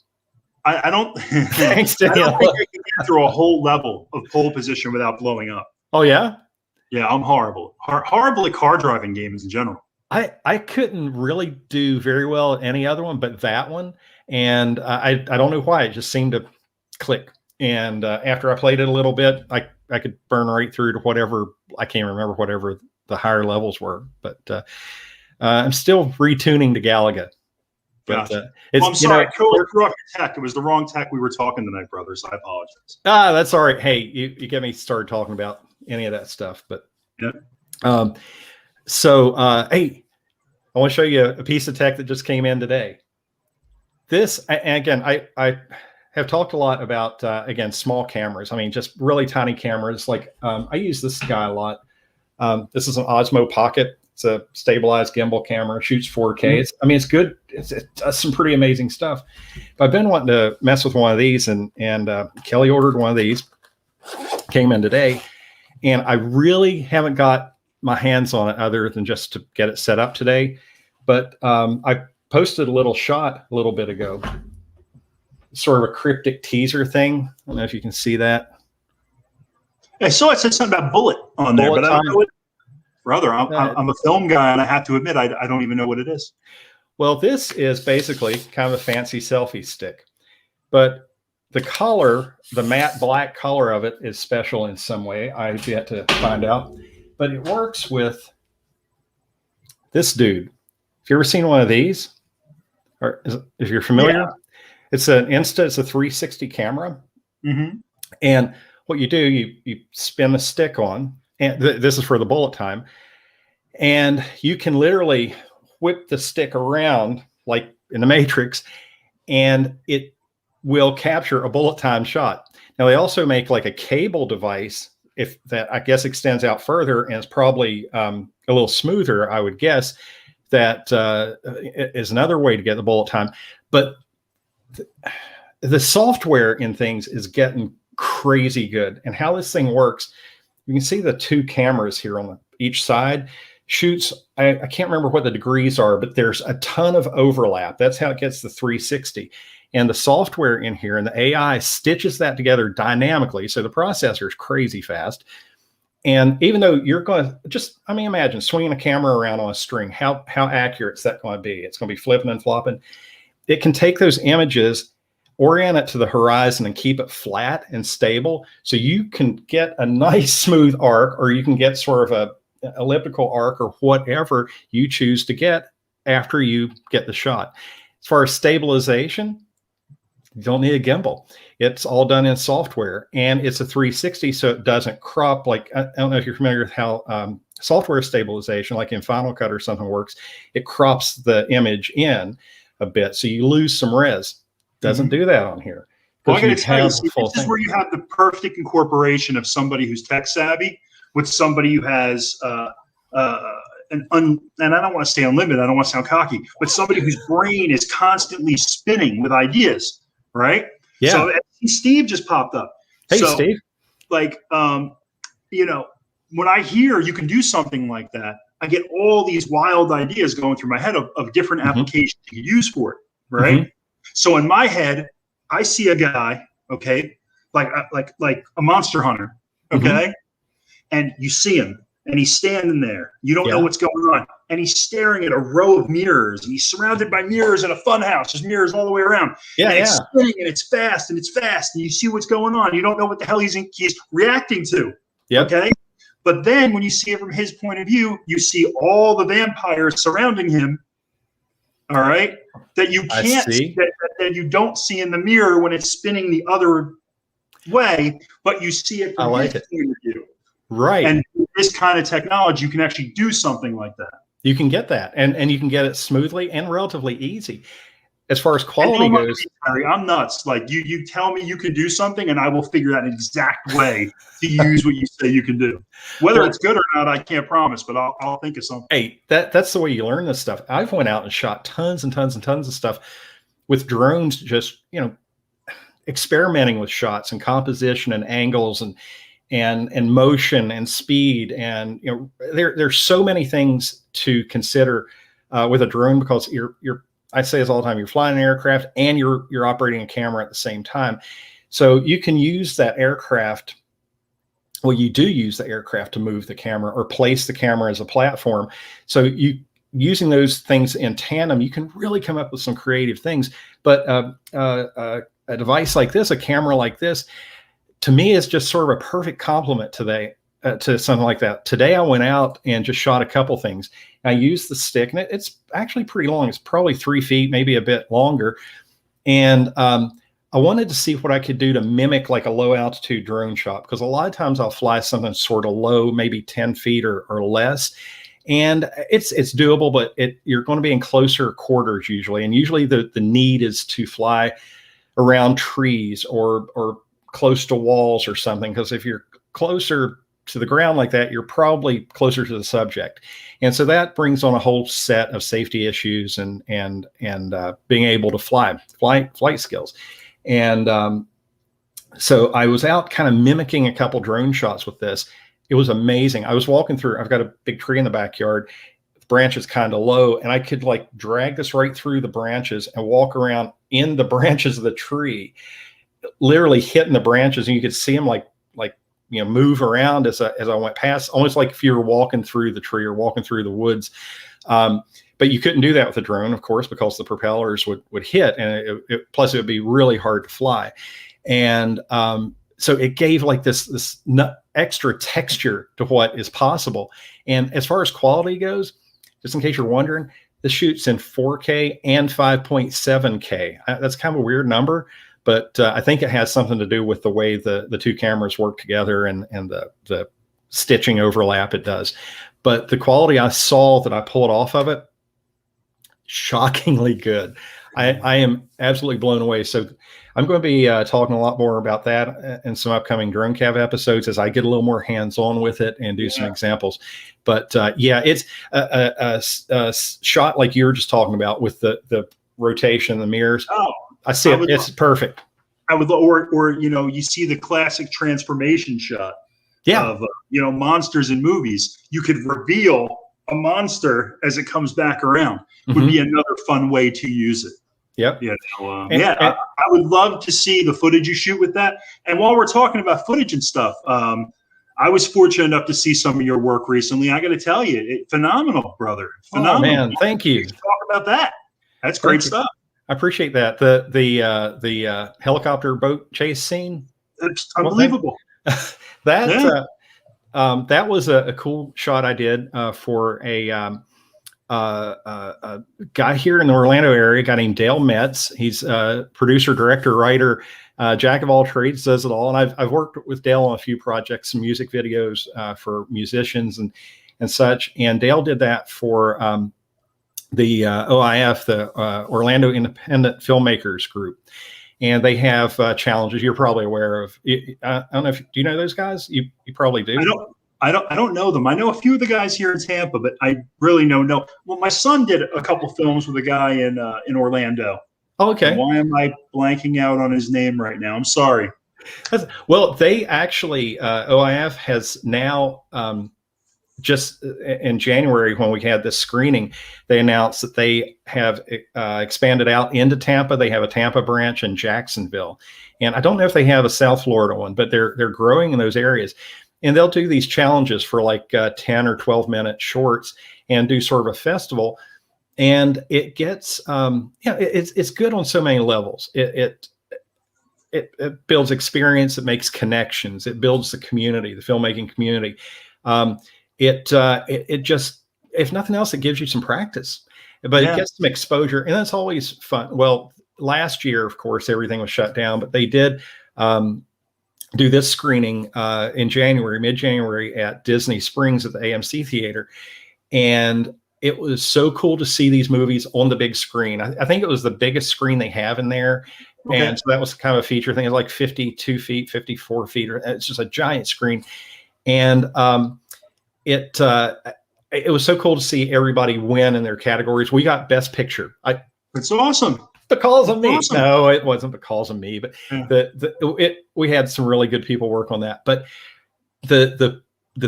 I don't. Thanks, I don't think I can get through a whole level of pole position without blowing up. Oh yeah. Yeah, I'm horrible. Horrible at car driving games in general. I couldn't really do very well at any other one, but that one. And I don't know why. It just seemed to click. And after I played it a little bit, I could burn right through to whatever. I can't remember whatever the higher levels were. But I'm still retuning to Galaga. But gotcha. I'm sorry, tech. It was the wrong tech we were talking tonight, brother. So I apologize. That's all right. Hey, you get me started talking about any of that stuff. But yeah. Hey, I want to show you a piece of tech that just came in today. This, and again, I have talked a lot about again small cameras. I mean, just really tiny cameras. Like I use this guy a lot. This is an Osmo Pocket. It's a stabilized gimbal camera, shoots 4K. It's good. It does some pretty amazing stuff. But I've been wanting to mess with one of these, and Kelly ordered one of these. Came in today, and I really haven't got my hands on it other than just to get it set up today. But I posted a little shot a little bit ago, sort of a cryptic teaser thing. I don't know if you can see that. I saw it said something about bullet on there, Bullet but I don't time. know what. Brother, I'm a film guy, and I have to admit, I don't even know what it is. Well, this is basically kind of a fancy selfie stick, but the color, the matte black color of it is special in some way. I've yet to find out, but it works with this dude. Have you ever seen one of these? Or if you're familiar, Yeah. it's a 360 camera. Mm-hmm. And what you do, you spin the stick on, and this is for the bullet time, and you can literally whip the stick around like in the Matrix, and it will capture a bullet time shot. Now they also make like a cable device, if that I guess extends out further, and it's probably a little smoother, I would guess. That is another way to get the bullet time. But the software in things is getting crazy good. And how this thing works, you can see the two cameras here on each side shoots. I can't remember what the degrees are, but there's a ton of overlap. That's how it gets the 360. And the software in here and the AI stitches that together dynamically. So the processor is crazy fast. And even though you're going to just, I mean, imagine swinging a camera around on a string, how accurate is that going to be? It's going to be flipping and flopping. It can take those images, orient it to the horizon, and keep it flat and stable. So you can get a nice smooth arc, or you can get sort of an elliptical arc, or whatever you choose to get after you get the shot. As far as stabilization, you don't need a gimbal. It's all done in software, and it's a 360, so it doesn't crop. Like, I don't know if you're familiar with how software stabilization, like in Final Cut or something, works. It crops the image in a bit, so you lose some res. Doesn't do that on here. Well, I'm going to tell you, this is where you have the perfect incorporation of somebody who's tech savvy with somebody who has and I don't want to say unlimited, I don't want to sound cocky, but somebody whose brain is constantly spinning with ideas, right? Yeah. So Steve just popped up. Hey, so, Steve. Like, you know, when I hear you can do something like that, I get all these wild ideas going through my head of different applications you can use for it, right? So in my head, I see a guy, okay, like a monster hunter, okay, and you see him, and he's standing there. You don't know what's going on, and he's staring at a row of mirrors, and he's surrounded by mirrors in a fun house. There's mirrors all the way around. Yeah, and it's spinning, and it's fast, and you see what's going on. You don't know what the hell he's reacting to. Okay, but then when you see it from his point of view, you see all the vampires surrounding him. All right, that you can't see, that you don't see in the mirror when it's spinning the other way, but you see it from his point of view. Right. And with this kind of technology, you can actually do something like that. You can get that, and you can get it smoothly and relatively easy. As far as quality goes, Harry, I'm nuts. Like you tell me you can do something, and I will figure out an exact way to use what you say you can do. Whether it's good or not, I can't promise, but I'll think of something. Hey, that's the way you learn this stuff. I've went out and shot tons and tons and tons of stuff with drones, just experimenting with shots and composition and angles and motion and speed, and there's so many things to consider with a drone, because I say this all the time, you're flying an aircraft and you're operating a camera at the same time. So you can use that aircraft. Well, you do use the aircraft to move the camera or place the camera as a platform. So using those things in tandem, you can really come up with some creative things. But a device like this, a camera like this, to me, is just sort of a perfect complement to something like that. Today, I went out and just shot a couple things. I used the stick, and it's actually pretty long. It's probably 3 feet, maybe a bit longer. And I wanted to see what I could do to mimic like a low altitude drone shot, because a lot of times I'll fly something sort of low, maybe 10 feet or less. And it's doable, but you're going to be in closer quarters usually. And usually the need is to fly around trees or close to walls or something, because if you're closer to the ground like that, you're probably closer to the subject. And so that brings on a whole set of safety issues and being able to flight skills. And so I was out kind of mimicking a couple drone shots with this. It was amazing. I was walking through, I've got a big tree in the backyard, the branches kind of low, and I could like drag this right through the branches and walk around in the branches of the tree, literally hitting the branches, and you could see them like move around as I went past, almost like if you were walking through the tree or walking through the woods. But you couldn't do that with a drone, of course, because the propellers would hit, and plus it would be really hard to fly. And so it gave like this extra texture to what is possible. And as far as quality goes, just in case you're wondering, this shoots in 4K and 5.7K. That's kind of a weird number, but I think it has something to do with the way the two cameras work together and the stitching overlap it does. But the quality I saw that I pulled off of it, shockingly good. I am absolutely blown away. So I'm going to be talking a lot more about that in some upcoming Drone Cav episodes as I get a little more hands-on with it and do some examples. But it's a shot like you were just talking about with the rotation, the mirrors. Oh, I see it. It's perfect. Or you see the classic transformation shot of monsters in movies. You could reveal a monster as it comes back around. Would be another fun way to use it. Yep. I would love to see the footage you shoot with that. And while we're talking about footage and stuff, I was fortunate enough to see some of your work recently. I got to tell you, phenomenal, brother. Phenomenal. Oh, man, thank you. Talk about that. That's great stuff. I appreciate that. The helicopter boat chase scene. It's unbelievable. That was a cool shot I did for a guy here in the Orlando area, a guy named Dale Metz. He's a producer, director, writer, jack of all trades, does it all. And I've worked with Dale on a few projects, some music videos for musicians and such. And Dale did that for the OIF, the Orlando Independent Filmmakers Group. And they have challenges you're probably aware of. I don't know if do you know those guys? You probably do. I don't know them. I know a few of the guys here in Tampa, but I really know. Well, my son did a couple films with a guy in Orlando. Oh, okay. And why am I blanking out on his name right now? I'm sorry. Well, they actually OIF has now just in January when we had this screening, they announced that they have expanded out into Tampa. They have a Tampa branch in Jacksonville, and I don't know if they have a South Florida one, but they're growing in those areas. And they'll do these challenges for like 10 or 12-minute shorts and do sort of a festival. And it gets, it's good on so many levels. It builds experience. It makes connections. It builds the community, the filmmaking community. It just, if nothing else, it gives you some practice, but it gets some exposure. And that's always fun. Well, last year, of course, everything was shut down, but they did do this screening in January, mid-January at Disney Springs at the AMC Theater. And it was so cool to see these movies on the big screen. I think it was the biggest screen they have in there. Okay. And so that was kind of a feature thing. It's like 52 feet, 54 feet. It's just a giant screen. And it was so cool to see everybody win in their categories. We got Best Picture. It's awesome. Because of me. Awesome. No, it wasn't because of me, but we had some really good people work on that. But the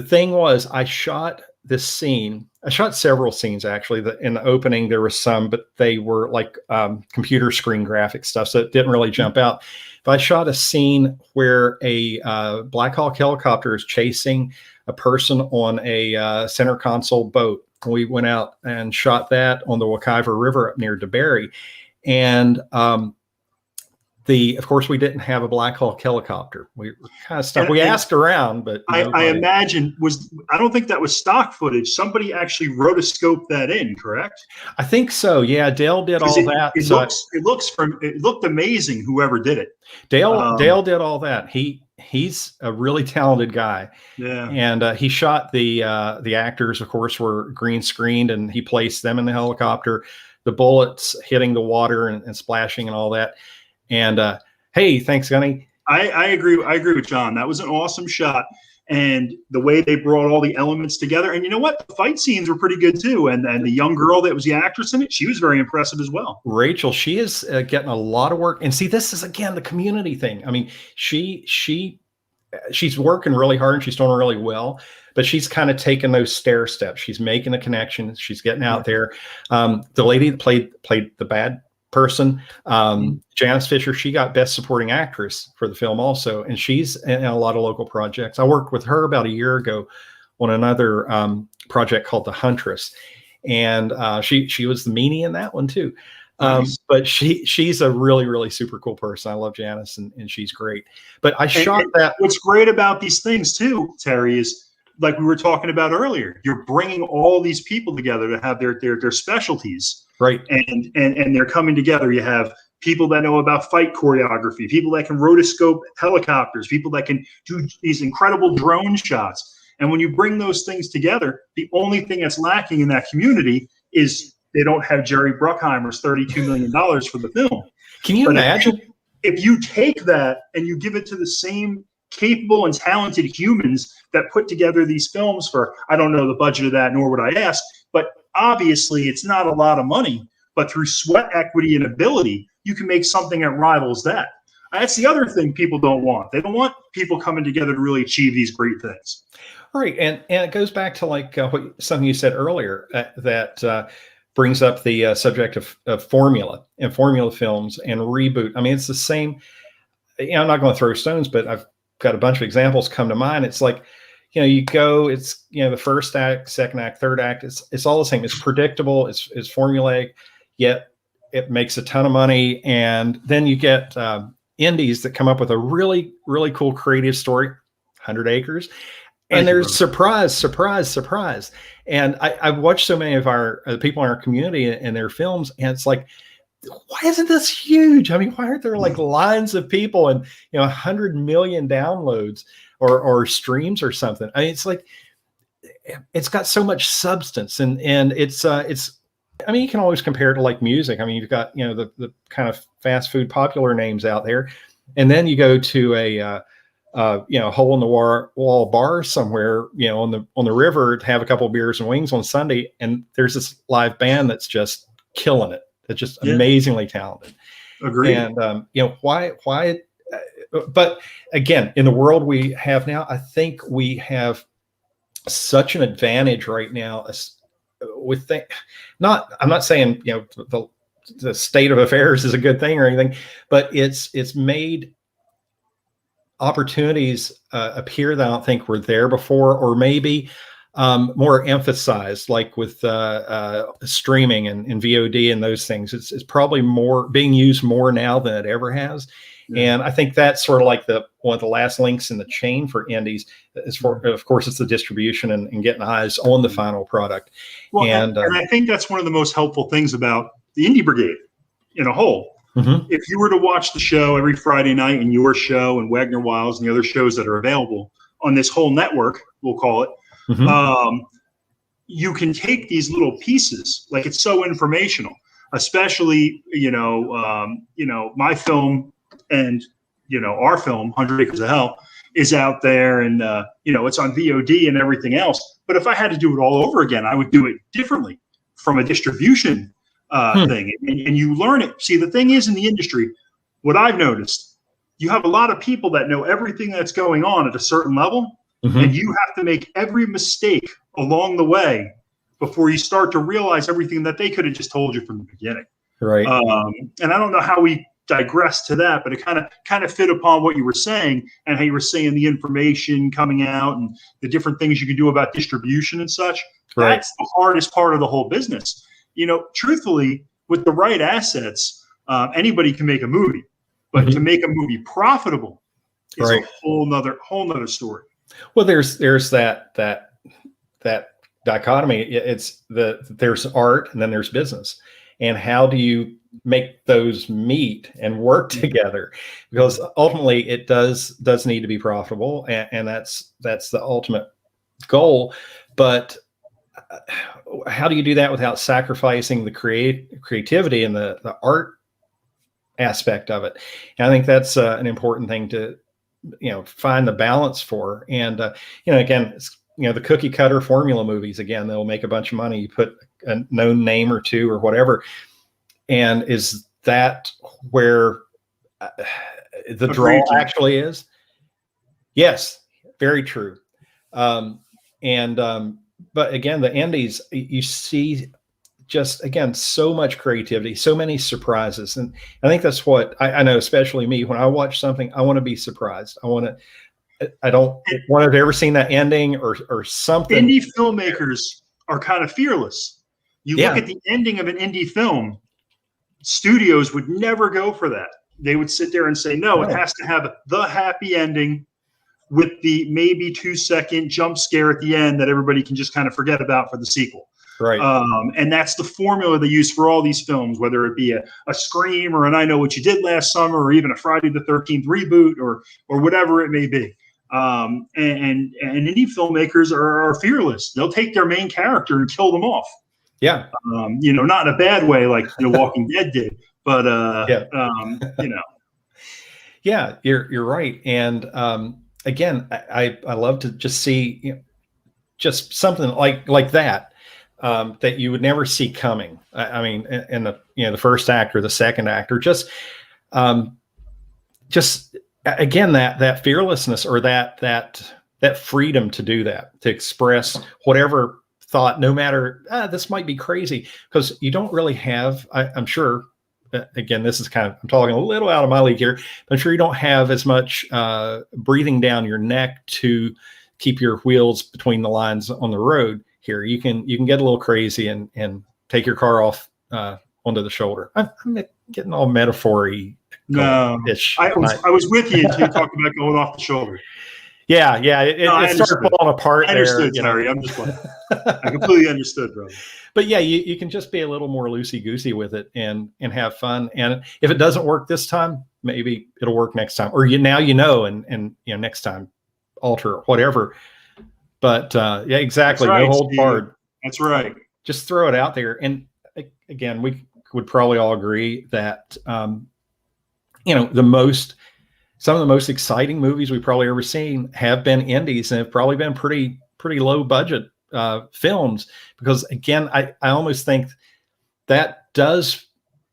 thing was, I shot this scene. I shot several scenes actually. In the opening, there were some, but they were like computer screen graphic stuff, so it didn't really jump out. But I shot a scene where a Black Hawk helicopter is chasing a person on a center console boat. We went out and shot that on the McKeever River up near DeBerry. And of course, we didn't have a Black Hawk helicopter. We were kind of stuck. We asked around, but I imagine I don't think that was stock footage. Somebody actually rotoscoped that in, correct? I think so. Yeah, Dale did all that. It looked amazing. Whoever did it, Dale did all that. He's a really talented guy. Yeah, and he shot the actors. Of course, were green screened, and he placed them in the helicopter. The bullets hitting the water and splashing and all that. And hey, thanks, Gunny. I agree. I agree with John. That was an awesome shot. And the way they brought all the elements together. And you know what? The fight scenes were pretty good too. And the young girl that was the actress in it, she was very impressive as well. Rachel, she is getting a lot of work. And see, this is, again, the community thing. I mean, she's working really hard and she's doing really well. But she's kind of taking those stair steps. She's making the connections. She's getting out there. The lady that played the bad person. Janice Fisher, she got Best Supporting Actress for the film also, and she's in a lot of local projects. I worked with her about a year ago on another project called The Huntress, and she was the meanie in that one too. Nice. But she's a really, really super cool person. I love Janice, and she's great. But I shot that. What's great about these things too, Terry, is like we were talking about earlier. You're bringing all these people together to have their specialties, Right? And they're coming together. You have people that know about fight choreography, people that can rotoscope helicopters, people that can do these incredible drone shots. And when you bring those things together, the only thing that's lacking in that community is they don't have Jerry Bruckheimer's $32 million for the film. Can you imagine? If you take that and you give it to the same capable and talented humans that put together these films for, I don't know the budget of that, nor would I ask, but obviously it's not a lot of money, but through sweat equity and ability, you can make something that rivals that. That's the other thing people don't want. They don't want people coming together to really achieve these great things. Right. And it goes back to like something you said earlier that brings up the subject of formula and formula films and reboot. I mean, it's the same. I'm not going to throw stones, but I've got a bunch of examples come to mind. It's like, you go, it's, the first act, second act, third act, it's all the same. It's predictable. It's formulaic, yet it makes a ton of money. And then you get indies that come up with a really, really cool creative story, 100 Acres. And there's surprise. And I've watched so many of the people in our community and their films, and it's like, why isn't this huge? I mean, why aren't there like lines of people and 100 million downloads or streams or something? I mean, it's like, it's got so much substance, and it's I mean, you can always compare it to like music. I mean, you've got the kind of fast food popular names out there, and then you go to a hole in the wall bar somewhere, on the river to have a couple of beers and wings on Sunday, and there's this live band that's just killing it. It's just amazingly talented. Agreed. And why? But again, in the world we have now, I think we have such an advantage right now. With I'm not saying the state of affairs is a good thing or anything, but it's made opportunities appear that I don't think were there before, or maybe more emphasized, like with streaming and VOD and those things. It's probably more being used more now than it ever has. And I think that's sort of like one of the last links in the chain for indies. Of course, it's the distribution and getting eyes on the final product. Well, and I think that's one of the most helpful things about the Indie Brigade in a whole. Mm-hmm. If you were to watch the show every Friday night, and your show and Wagner Wiles and the other shows that are available on this whole network, we'll call it, you can take these little pieces. Like, it's so informational, especially, my film and, our film, 100 Acres of Hell, is out there, and, it's on VOD and everything else. But if I had to do it all over again, I would do it differently from a distribution thing. And you learn it. See, the thing is, in the industry, what I've noticed, you have a lot of people that know everything that's going on at a certain level, and you have to make every mistake along the way before you start to realize everything that they could have just told you from the beginning. Right. And I don't know how we digress to that, but it kind of fit upon what you were saying, and how you were saying the information coming out and the different things you can do about distribution and such. Right. That's the hardest part of the whole business. Truthfully, with the right assets, anybody can make a movie, but to make a movie profitable is a whole nother story. Well, there's that dichotomy. There's art, and then there's business, and how do you make those meet and work together? Because ultimately, it does need to be profitable, and that's the ultimate goal. But how do you do that without sacrificing the creativity and the art aspect of it? And I think that's an important thing to find the balance for. And again, it's, the cookie cutter formula movies, again, they'll make a bunch of money. You put a known name or two or whatever, and is that where the draw actually is? Yes, very true. But again, the indies, you see just, again, so much creativity, so many surprises. And I think that's what I know, especially me, when I watch something, I want to be surprised. I don't want to have ever seen that ending or something. Indie filmmakers are kind of fearless. You look at the ending of an indie film, studios would never go for that. They would sit there and say, no, it has to have the happy ending with the maybe 2-second jump scare at the end that everybody can just kind of forget about for the sequel. Right. And that's the formula they use for all these films, whether it be a Scream or an I Know What You Did Last Summer or even a Friday the 13th reboot or whatever it may be. And indie filmmakers are fearless. They'll take their main character and kill them off. Yeah. Not in a bad way like The Walking Dead did, but Yeah, you're right. And again, I love to just see just something like that. That you would never see coming. I mean, in the first act or the second act, or just again that fearlessness or that freedom to do that, to express whatever thought, no matter this might be crazy, because you don't really have. I'm sure. Again, this is I'm talking a little out of my league here, but I'm sure you don't have as much breathing down your neck to keep your wheels between the lines on the road. Here you can get a little crazy and take your car off onto the shoulder. I'm getting all metaphor-y. No, I was with you until you talked about going off the shoulder. Yeah, it started falling apart. I understood, Terry. I'm just like, I completely understood, brother. But yeah, you can just be a little more loosey-goosey with it and have fun. And if it doesn't work this time, maybe it'll work next time. Or and next time alter or whatever. But yeah, exactly. Right, no hold barred. That's right. Just throw it out there. And again, we would probably all agree that some of the most exciting movies we've probably ever seen have been indies and have probably been pretty low budget films, because again, I almost think that does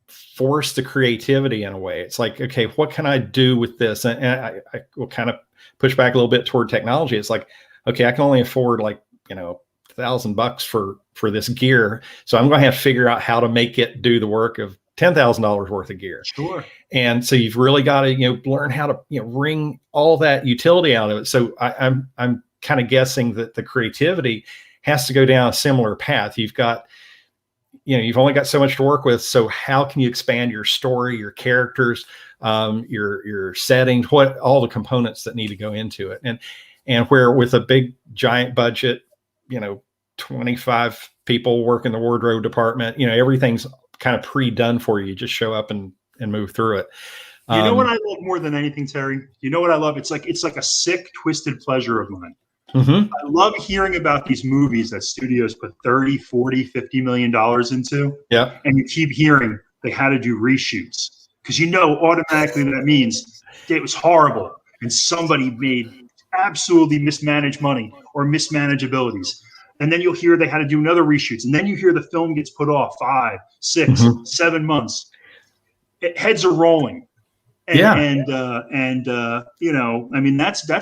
force the creativity in a way. It's like, okay, what can I do with this? And I will kind of push back a little bit toward technology. It's like, okay, I can only afford $1,000 for this gear, so I'm going to have to figure out how to make it do the work of $10,000 worth of gear. Sure. And so you've really got to learn how to wring all that utility out of it. So I'm kind of guessing that the creativity has to go down a similar path. You've got you've only got so much to work with. So how can you expand your story, your characters, your setting, all the components that need to go into it, and where with a big giant budget, 25 people work in the wardrobe department, everything's kind of pre-done for you. You just show up and move through it. You know what I love more than anything, Terry? You know what I love? It's like a sick, twisted pleasure of mine. Mm-hmm. I love hearing about these movies that studios put 30, 40, $50 million into. Yeah. And you keep hearing they had to do reshoots, because automatically that means it was horrible and somebody made absolutely mismanaged money or mismanaged abilities. And then you'll hear they had to do another reshoots. And then you hear the film gets put off 5, 6, 7 months. Heads are rolling. And that's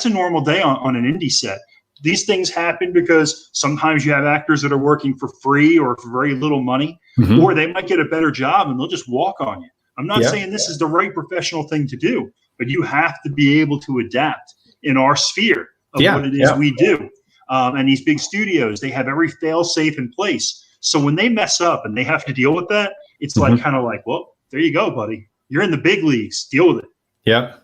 a normal day on an indie set. These things happen because sometimes you have actors that are working for free or for very little money, or they might get a better job and they'll just walk on you. I'm not saying this is the right professional thing to do, but you have to be able to adapt in our sphere of what it is we do. And these big studios, they have every fail-safe in place. So when they mess up and they have to deal with that, it's kind of like, well, there you go, buddy. You're in the big leagues. Deal with it. Yeah.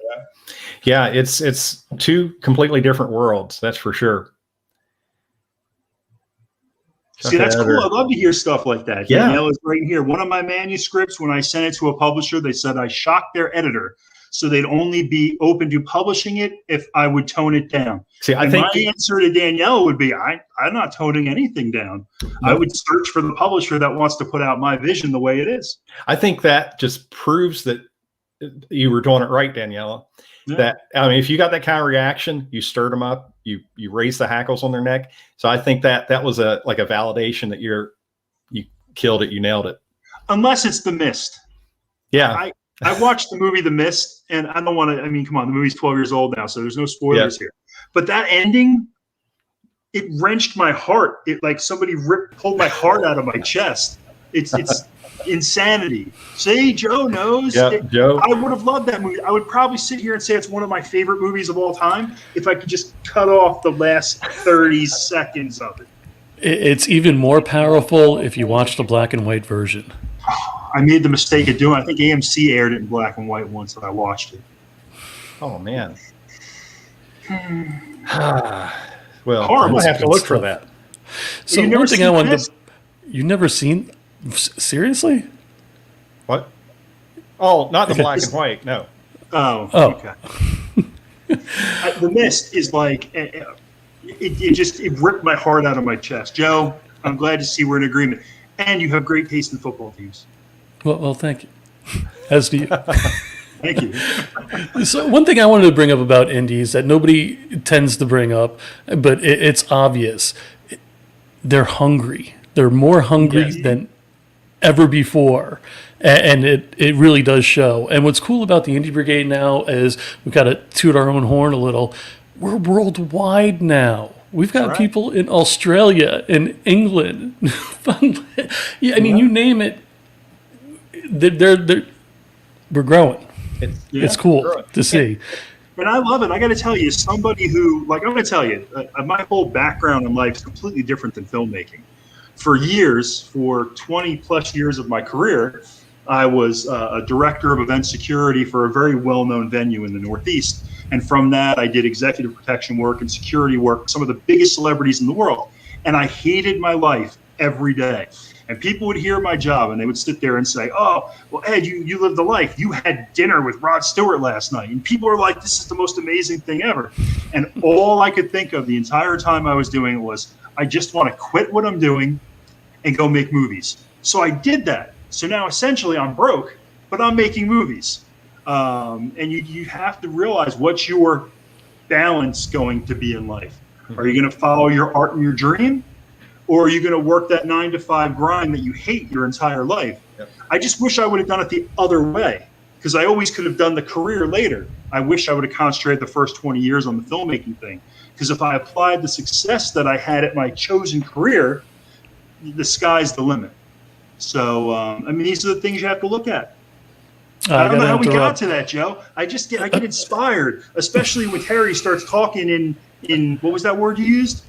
It's two completely different worlds. That's for sure. See, that's cool. I love to hear stuff like that. Yeah. Danielle is right here. One of my manuscripts, when I sent it to a publisher, they said I shocked their editor, so they'd only be open to publishing it if I would tone it down. See, I think my answer to Danielle would be, I'm not toning anything down. I would search for the publisher that wants to put out my vision the way it is. I think that just proves that you were doing it right, Daniela. Yeah. If you got that kind of reaction, you stirred them up, you raised the hackles on their neck. So I think that was a validation that you killed it, you nailed it. Unless it's The Mist. Yeah. I watched the movie The Mist, and I don't want to, come on, the movie's 12 years old now, so there's no spoilers here. But that ending, it wrenched my heart. It like somebody pulled my heart out of my chest. It's insanity. See, Joe knows. Yeah, Joe. I would have loved that movie. I would probably sit here and say it's one of my favorite movies of all time if I could just cut off the last 30 seconds of it. It's even more powerful if you watch the black and white version. I made the mistake of doing. I think AMC aired it in black and white once, and I watched it. Oh man. Well, Horrible. I have to look for that. So You've never one thing I seen wanted this? to, you never seen, seriously? What? Oh, not the black and white. No. Oh. Okay. The Mist is like it ripped my heart out of my chest. Joe, I'm glad to see we're in agreement, and you have great taste in football teams. Well, thank you. As do you. Thank you. So one thing I wanted to bring up about indies that nobody tends to bring up, but it's obvious. They're hungry. They're more hungry than ever before. And it really does show. And what's cool about the Indie Brigade now is we've got to toot our own horn a little. We're worldwide now. We've got people in Australia, in England. Yeah, I mean, you name it. We're growing. It's cool to see. And I love it. I got to tell you, somebody who, like, I'm going to tell you, my whole background in life is completely different than filmmaking. For years, for 20 plus years of my career, I was a director of event security for a very well-known venue in the Northeast. And from that, I did executive protection work and security work with some of the biggest celebrities in the world. And I hated my life every day. And people would hear my job and they would sit there and say, oh, well, Ed, you lived the life. You had dinner with Rod Stewart last night. And people are like, this is the most amazing thing ever. And all I could think of the entire time I was doing it was, I just want to quit what I'm doing and go make movies. So I did that. So now essentially I'm broke, but I'm making movies. And you have to realize what's your balance going to be in life. Are you going to follow your art and your dream? Or are you going to work that 9-to-5 grind that you hate your entire life? Yep. I just wish I would have done it the other way, because I always could have done the career later. I wish I would have concentrated the first 20 years on the filmmaking thing, because if I applied the success that I had at my chosen career, the sky's the limit. So, I mean, these are the things you have to look at. I don't know how we got to that, Joe. I get inspired, especially when Terry starts talking in what was that word you used?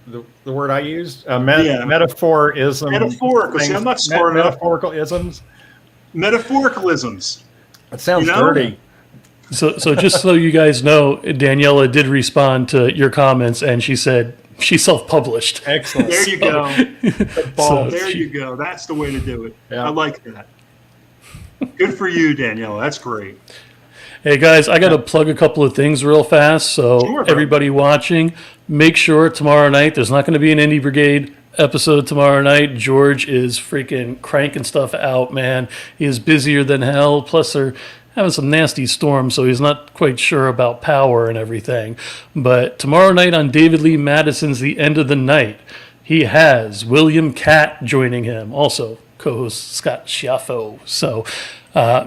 The word I used, metaphorism. Metaphorical. See, I'm not smart enough. Metaphorical isms. Metaphoricalisms. That sounds dirty. So just so you guys know, Daniela did respond to your comments, and she said she self-published. Excellent. There you go. There you go. That's the way to do it. Yeah. I like that. Good for you, Daniela. That's great. Hey guys, I got to plug a couple of things real fast. So everybody watching, make sure tomorrow night, there's not going to be an Indie Brigade episode tomorrow night. George is freaking cranking stuff out, man. He is busier than hell. Plus they're having some nasty storms, so he's not quite sure about power and everything. But tomorrow night on David Lee Madison's The End of the Night, he has William Catt joining him. Also co-host Scott Schiaffo. So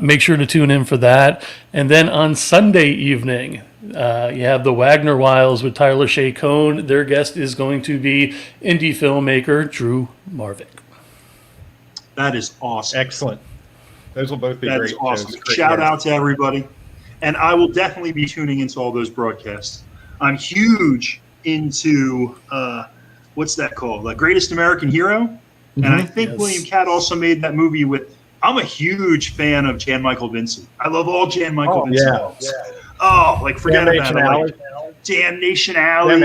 make sure to tune in for that. And then on Sunday evening, you have the Wagner Wiles with Tyler Shea Cohn. Their guest is going to be indie filmmaker Drew Marvick. That is awesome. Excellent. Those will both be That's great. awesome. Shout out to everybody. And I will definitely be tuning into all those broadcasts. I'm huge into, what's that called? The Greatest American Hero. Mm-hmm. And I think William Catt also made that movie with, I'm a huge fan of Jan Michael Vincent. I love all Jan Michael Vincent films. Yeah. Oh, like forget about it. Like, Damnation Alley.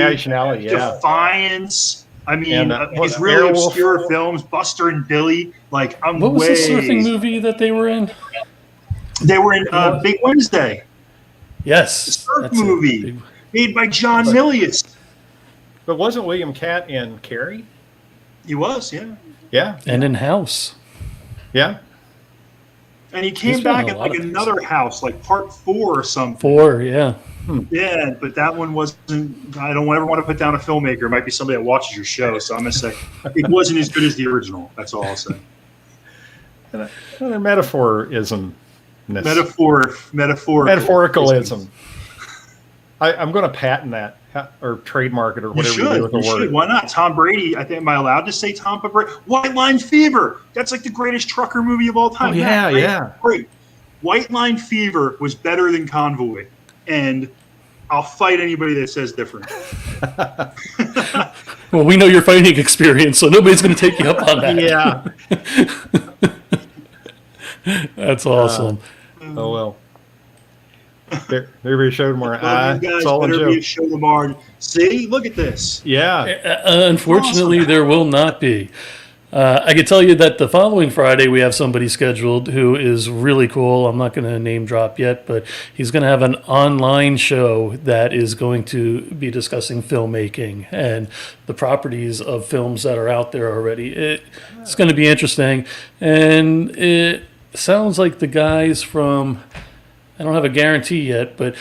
Defiance. I mean, his really obscure films, Buster and Billy. Like, what was the surfing movie that they were in? They were in Big Wednesday. Yes. The surf movie made by John Milius. But wasn't William Catt in Carrie? He was, yeah. Yeah. And in House. Yeah. And he came back at like another House, like part 4 or something. 4, yeah. Yeah, but that one wasn't. I don't ever want to put down a filmmaker. It might be somebody that watches your show, so I'm gonna say it wasn't as good as the original. That's all I'll say. Metaphorism. Metaphoricalism. I'm going to patent that or trademark it or whatever you do with the word. Should. Why not? Tom Brady. I think. Am I allowed to say Tom Brady? White Line Fever. That's like the greatest trucker movie of all time. Oh, yeah, yeah. Great. White Line Fever was better than Convoy, and I'll fight anybody that says different. Well, we know your fighting experience, so nobody's going to take you up on that. Yeah. That's awesome. Oh, well. Maybe show tomorrow. You guys better be a show tomorrow. See? Look at this. Yeah. Unfortunately, awesome. there will not be. I can tell you that the following Friday we have somebody scheduled who is really cool. I'm not going to name drop yet, but he's going to have an online show that is going to be discussing filmmaking and the properties of films that are out there already. It's going to be interesting. And it sounds like the guys from... I don't have a guarantee yet, but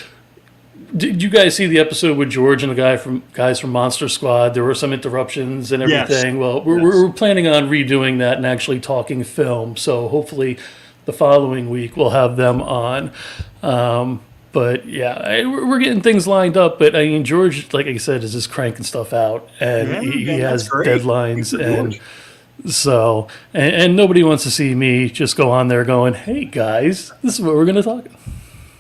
did you guys see the episode with George and the guys from Monster Squad? There were some interruptions and everything. Yes. Well, we're planning on redoing that and actually talking film. So hopefully the following week we'll have them on. But yeah, we're getting things lined up. But I mean, George, like I said, is just cranking stuff out, and he has deadlines and. So, and nobody wants to see me just go on there going, "Hey guys, this is what we're going to talk."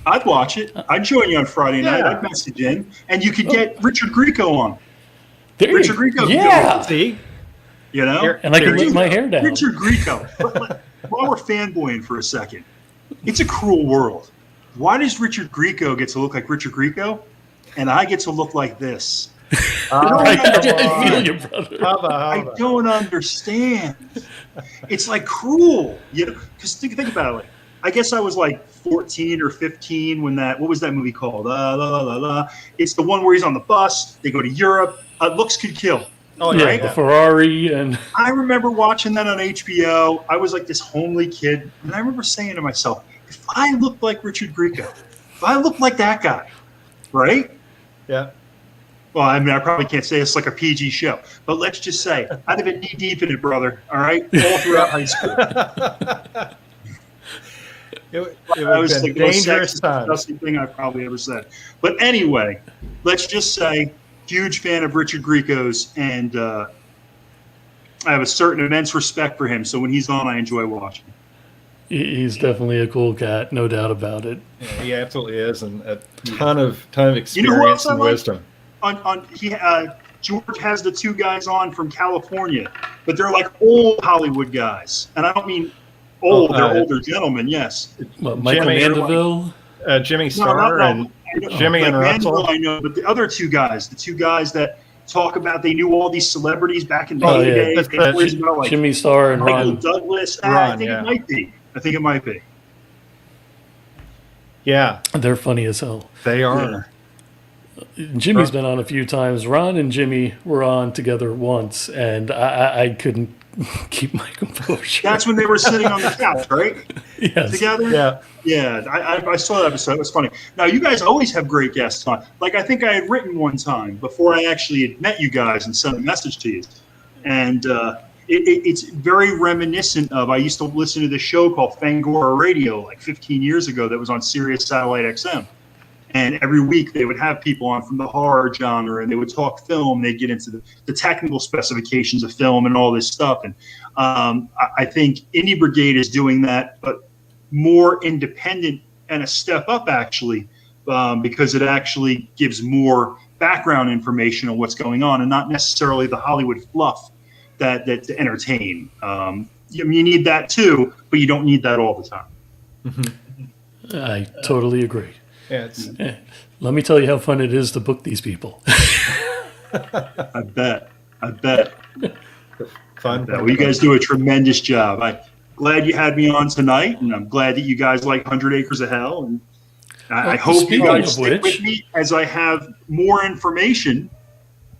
I'd watch it. I'd join you on Friday night. I'd message in, and you could get Richard Grieco on. Richard Grieco. Yeah. See? You know? And I can let my hair down. Richard Grieco. While we're fanboying for a second, it's a cruel world. Why does Richard Grieco get to look like Richard Grieco, and I get to look like this? I feel you, brother. I don't understand. It's like cruel, you know? Because think about it. Like, I guess I was like 14 or 15 when what was that movie called? It's the one where he's on the bus. They go to Europe. Looks Could Kill. Oh, yeah, right? The Ferrari. And I remember watching that on HBO. I was like this homely kid. And I remember saying to myself, if I looked like Richard Grieco, if I looked like that guy, right? Yeah. Well, I mean, I probably can't say it's like a PG show, but let's just say I'd have been knee deep in it, brother. All right, all throughout high school. It was was like a the most dangerous sexist, time. disgusting thing I've probably ever said. But anyway, let's just say, huge fan of Richard Grieco's, and I have a certain immense respect for him. So when he's on, I enjoy watching. He's definitely a cool cat, no doubt about it. Yeah, he absolutely is, and a ton of experience and wisdom. George has the two guys on from California, but they're like old Hollywood guys, and I don't mean old; they're older gentlemen. Yes, Michael Mandeville, Jimmy Starr, and Jimmy and Russell. I know, but the other two guys, that talk about they knew all these celebrities back in the day. Like Jimmy Starr and Michael Ron Douglas. I think it might be. Yeah, they're funny as hell. They are. Jimmy's been on a few times. Ron and Jimmy were on together once, and I couldn't keep my composure. That's when they were sitting on the couch, right? Yes. Together? Yeah. I saw that episode. It was funny. Now, you guys always have great guests on. Like, I think I had written one time before I actually had met you guys and sent a message to you. And it's very reminiscent of, I used to listen to this show called Fangora Radio like 15 years ago that was on Sirius Satellite XM. And every week they would have people on from the horror genre, and they would talk film. They'd get into the technical specifications of film and all this stuff. And I think Indie Brigade is doing that, but more independent and a step up, actually, because it actually gives more background information on what's going on and not necessarily the Hollywood fluff that to entertain. You need that too, but you don't need that all the time. Mm-hmm. I totally agree. Yeah, let me tell you how fun it is to book these people. I bet. Fun. Well, you guys do a tremendous job. I'm glad you had me on tonight, and I'm glad that you guys like 100 Acres of Hell. And I hope you guys stick with me as I have more information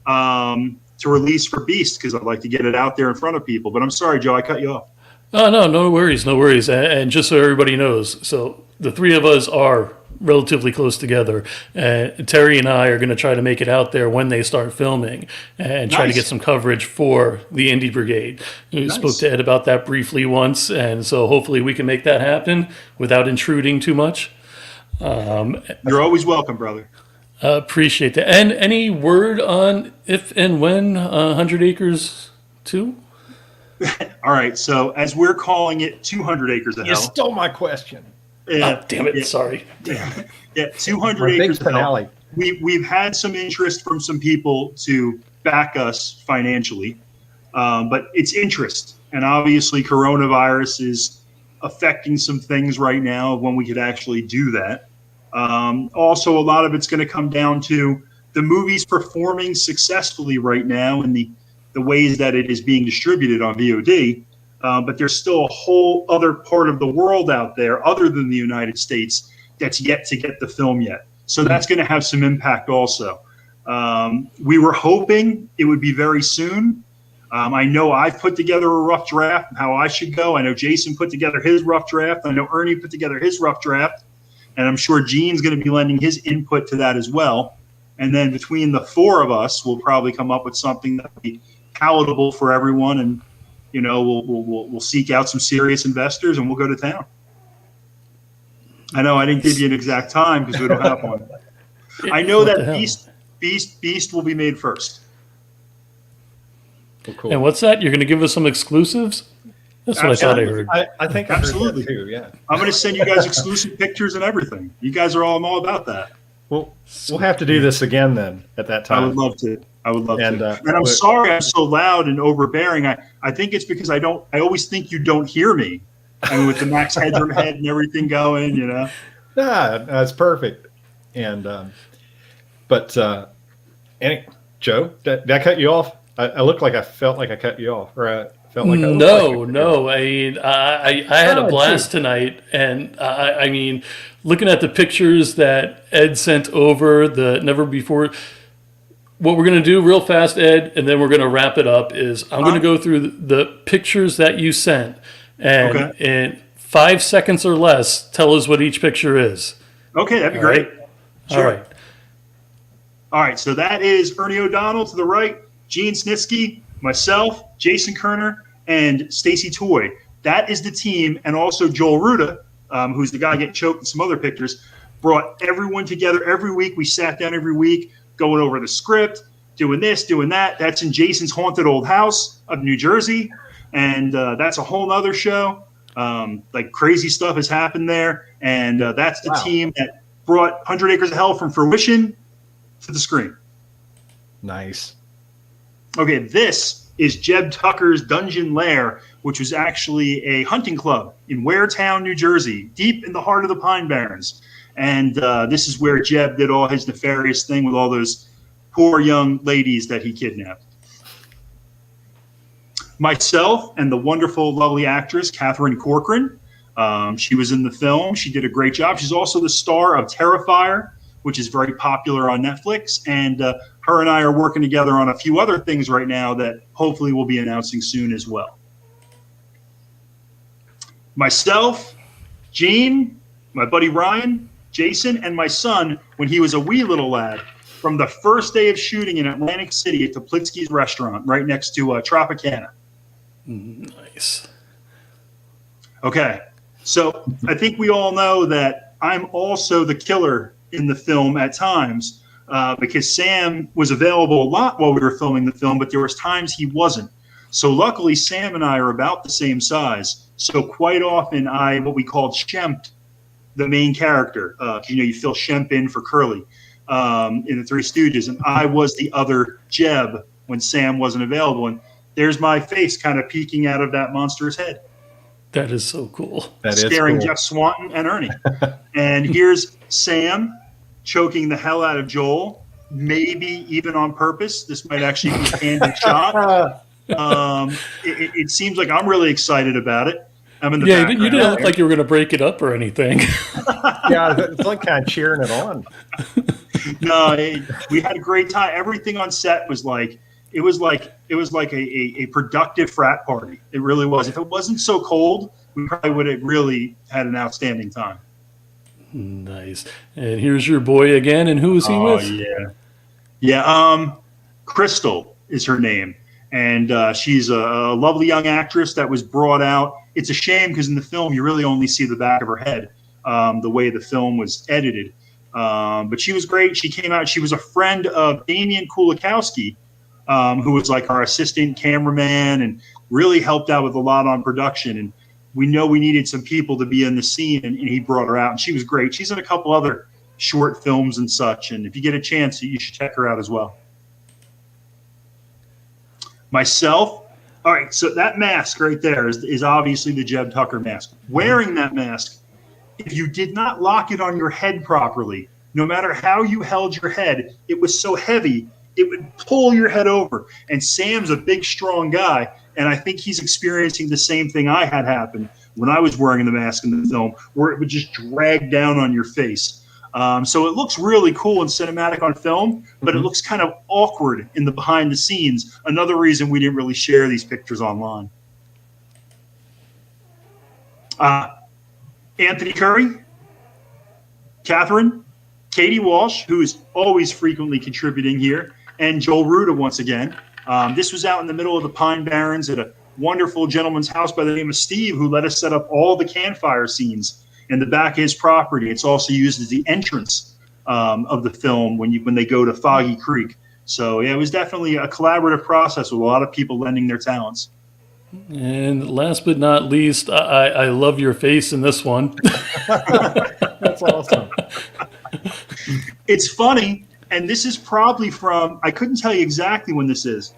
to release for Beast, because I'd like to get it out there in front of people. But I'm sorry, Joe, I cut you off. Oh, no worries. And just so everybody knows, so the three of us are relatively close together. Terry and I are going to try to make it out there when they start filming and try to get some coverage for the Indie Brigade. We spoke to Ed about that briefly once, and so hopefully we can make that happen without intruding too much. You're always welcome, brother. Appreciate that. And any word on if and when 100 Acres 2? All right. So as we're calling it 200 Acres of You Hell. stole my question. Oh, damn it. Yeah. Sorry. Yeah, 200 My big Acres of Hell. finale. We've had some interest from some people to back us financially, but it's interest. And obviously coronavirus is affecting some things right now of when we could actually do that. Also, a lot of it's going to come down to the movie's performing successfully right now in the ways that it is being distributed on VOD. But there's still a whole other part of the world out there other than the United States that's yet to get the film yet. So that's going to have some impact also. We were hoping it would be very soon. I know I've put together a rough draft of how I should go. I know Jason put together his rough draft. I know Ernie put together his rough draft. And I'm sure Gene's going to be lending his input to that as well. And then between the four of us, we'll probably come up with something that will be palatable for everyone. And, you know, we'll seek out some serious investors and we'll go to town. I know I didn't give you an exact time because we don't have one. I know that Beast will be made first. Well, cool. And what's that? You're going to give us some exclusives? That's what Absolutely. I thought I heard. I think I Absolutely. heard that too. Yeah. I'm going to send you guys exclusive pictures and everything. You guys are all about that. Well, we'll have to do this again then at that time. I would love to. And And I'm sorry I'm so loud and overbearing. I think it's because I always think you don't hear me. I mean, with the Max Headroom head and everything going, you know. Nah, that's perfect. And Joe, did I cut you off? I looked like I felt like I cut you off, or I felt like I looked like I cut you off. No. I mean, I had a blast tonight, and I mean, looking at the pictures that Ed sent over, the never before. What we're going to do real fast, Ed, and then we're going to wrap it up, is I'm going to go through the pictures that you sent, and in 5 seconds or less, tell us what each picture is. Okay, that'd be All great. right? Sure. All right. All right, so that is Ernie O'Donnell to the right, Gene Snitsky, myself, Jason Kerner, and Stacy Toy. That is the team, and also Joel Ruda, who's the guy getting choked in some other pictures, brought everyone together every week. We sat down every week, going over the script, doing this, doing that. That's in Jason's haunted old house of New Jersey, and that's a whole nother show. Like crazy stuff has happened there, and that's the team that brought 100 Acres of Hell from fruition to the screen. Nice. Okay, this is Jeb Tucker's Dungeon Lair, which was actually a hunting club in Waretown, New Jersey, deep in the heart of the Pine Barrens. And this is where Jeb did all his nefarious thing with all those poor young ladies that he kidnapped. Myself and the wonderful, lovely actress, Catherine Corcoran. She was in the film. She did a great job. She's also the star of Terrifier, which is very popular on Netflix. And her and I are working together on a few other things right now that hopefully we'll be announcing soon as well. Myself, Gene, my buddy Ryan, Jason, and my son, when he was a wee little lad, from the first day of shooting in Atlantic City at Toplitsky's restaurant right next to Tropicana. Nice. Okay, so I think we all know that I'm also the killer in the film at times because Sam was available a lot while we were filming the film, but there was times he wasn't. So luckily, Sam and I are about the same size. So quite often what we called Shemp, the main character. You fill Shemp in for Curly in the Three Stooges, and I was the other Jeb when Sam wasn't available. And there's my face kind of peeking out of that monster's head. That is so cool. That is scaring cool. Jeff Swanton and Ernie. And here's Sam choking the hell out of Joel, maybe even on purpose. This might actually be a candid shot. It seems like I'm really excited about it. I'm in the background. You didn't look like you were going to break it up or anything. Yeah, it's like kind of cheering it on. No, we had a great time. Everything on set was like it was like a productive frat party. It really was. If it wasn't so cold, we probably would have really had an outstanding time. Nice. And here's your boy again. And who is he with? Yeah. Crystal is her name, and she's a lovely young actress that was brought out. It's a shame because in the film you really only see the back of her head, the way the film was edited. But she was great. She came out. She was a friend of Damian Kulikowski, who was like our assistant cameraman and really helped out with a lot on production. And we know we needed some people to be in the scene, and he brought her out. And she was great. She's in a couple other short films and such. And if you get a chance, you should check her out as well. Myself. All right, so that mask right there is obviously the Jeb Tucker mask. Wearing that mask, if you did not lock it on your head properly, no matter how you held your head, it was so heavy, it would pull your head over. And Sam's a big, strong guy, and I think he's experiencing the same thing I had happen when I was wearing the mask in the film, where it would just drag down on your face. So it looks really cool and cinematic on film, but it looks kind of awkward in the behind the scenes. Another reason we didn't really share these pictures online. Anthony Curry, Catherine, Katie Walsh, who is always frequently contributing here, and Joel Ruda once again. This was out in the middle of the Pine Barrens at a wonderful gentleman's house by the name of Steve, who let us set up all the campfire scenes in the back of his property. It's also used as the entrance of the film when they go to Foggy Creek. So yeah, it was definitely a collaborative process with a lot of people lending their talents. And last but not least, I love your face in this one. That's awesome. It's funny, and this is probably from, I couldn't tell you exactly when this is,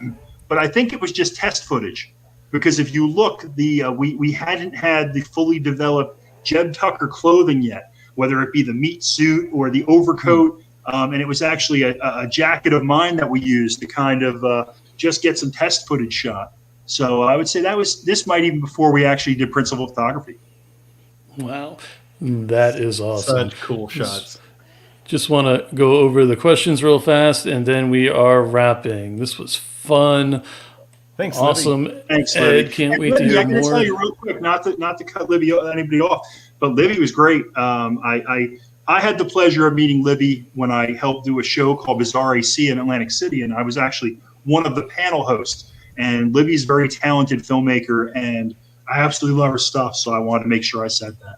but I think it was just test footage. Because if you look, we hadn't had the fully developed Jeb Tucker clothing yet, whether it be the meat suit or the overcoat. And it was actually a jacket of mine that we used to kind of just get some test footage shot. So I would say this might even before we actually did principal photography. Wow, that is awesome. Such cool shots. Just want to go over the questions real fast, and then we are wrapping. This was fun. Thanks, awesome. Libby. Thanks, Ed, Libby. can't And wait to Libby, hear I can more. tell you real quick, not to cut anybody off, but Libby was great. I had the pleasure of meeting Libby when I helped do a show called Bizarre AC in Atlantic City, and I was actually one of the panel hosts. And Libby's a very talented filmmaker, and I absolutely love her stuff, so I wanted to make sure I said that.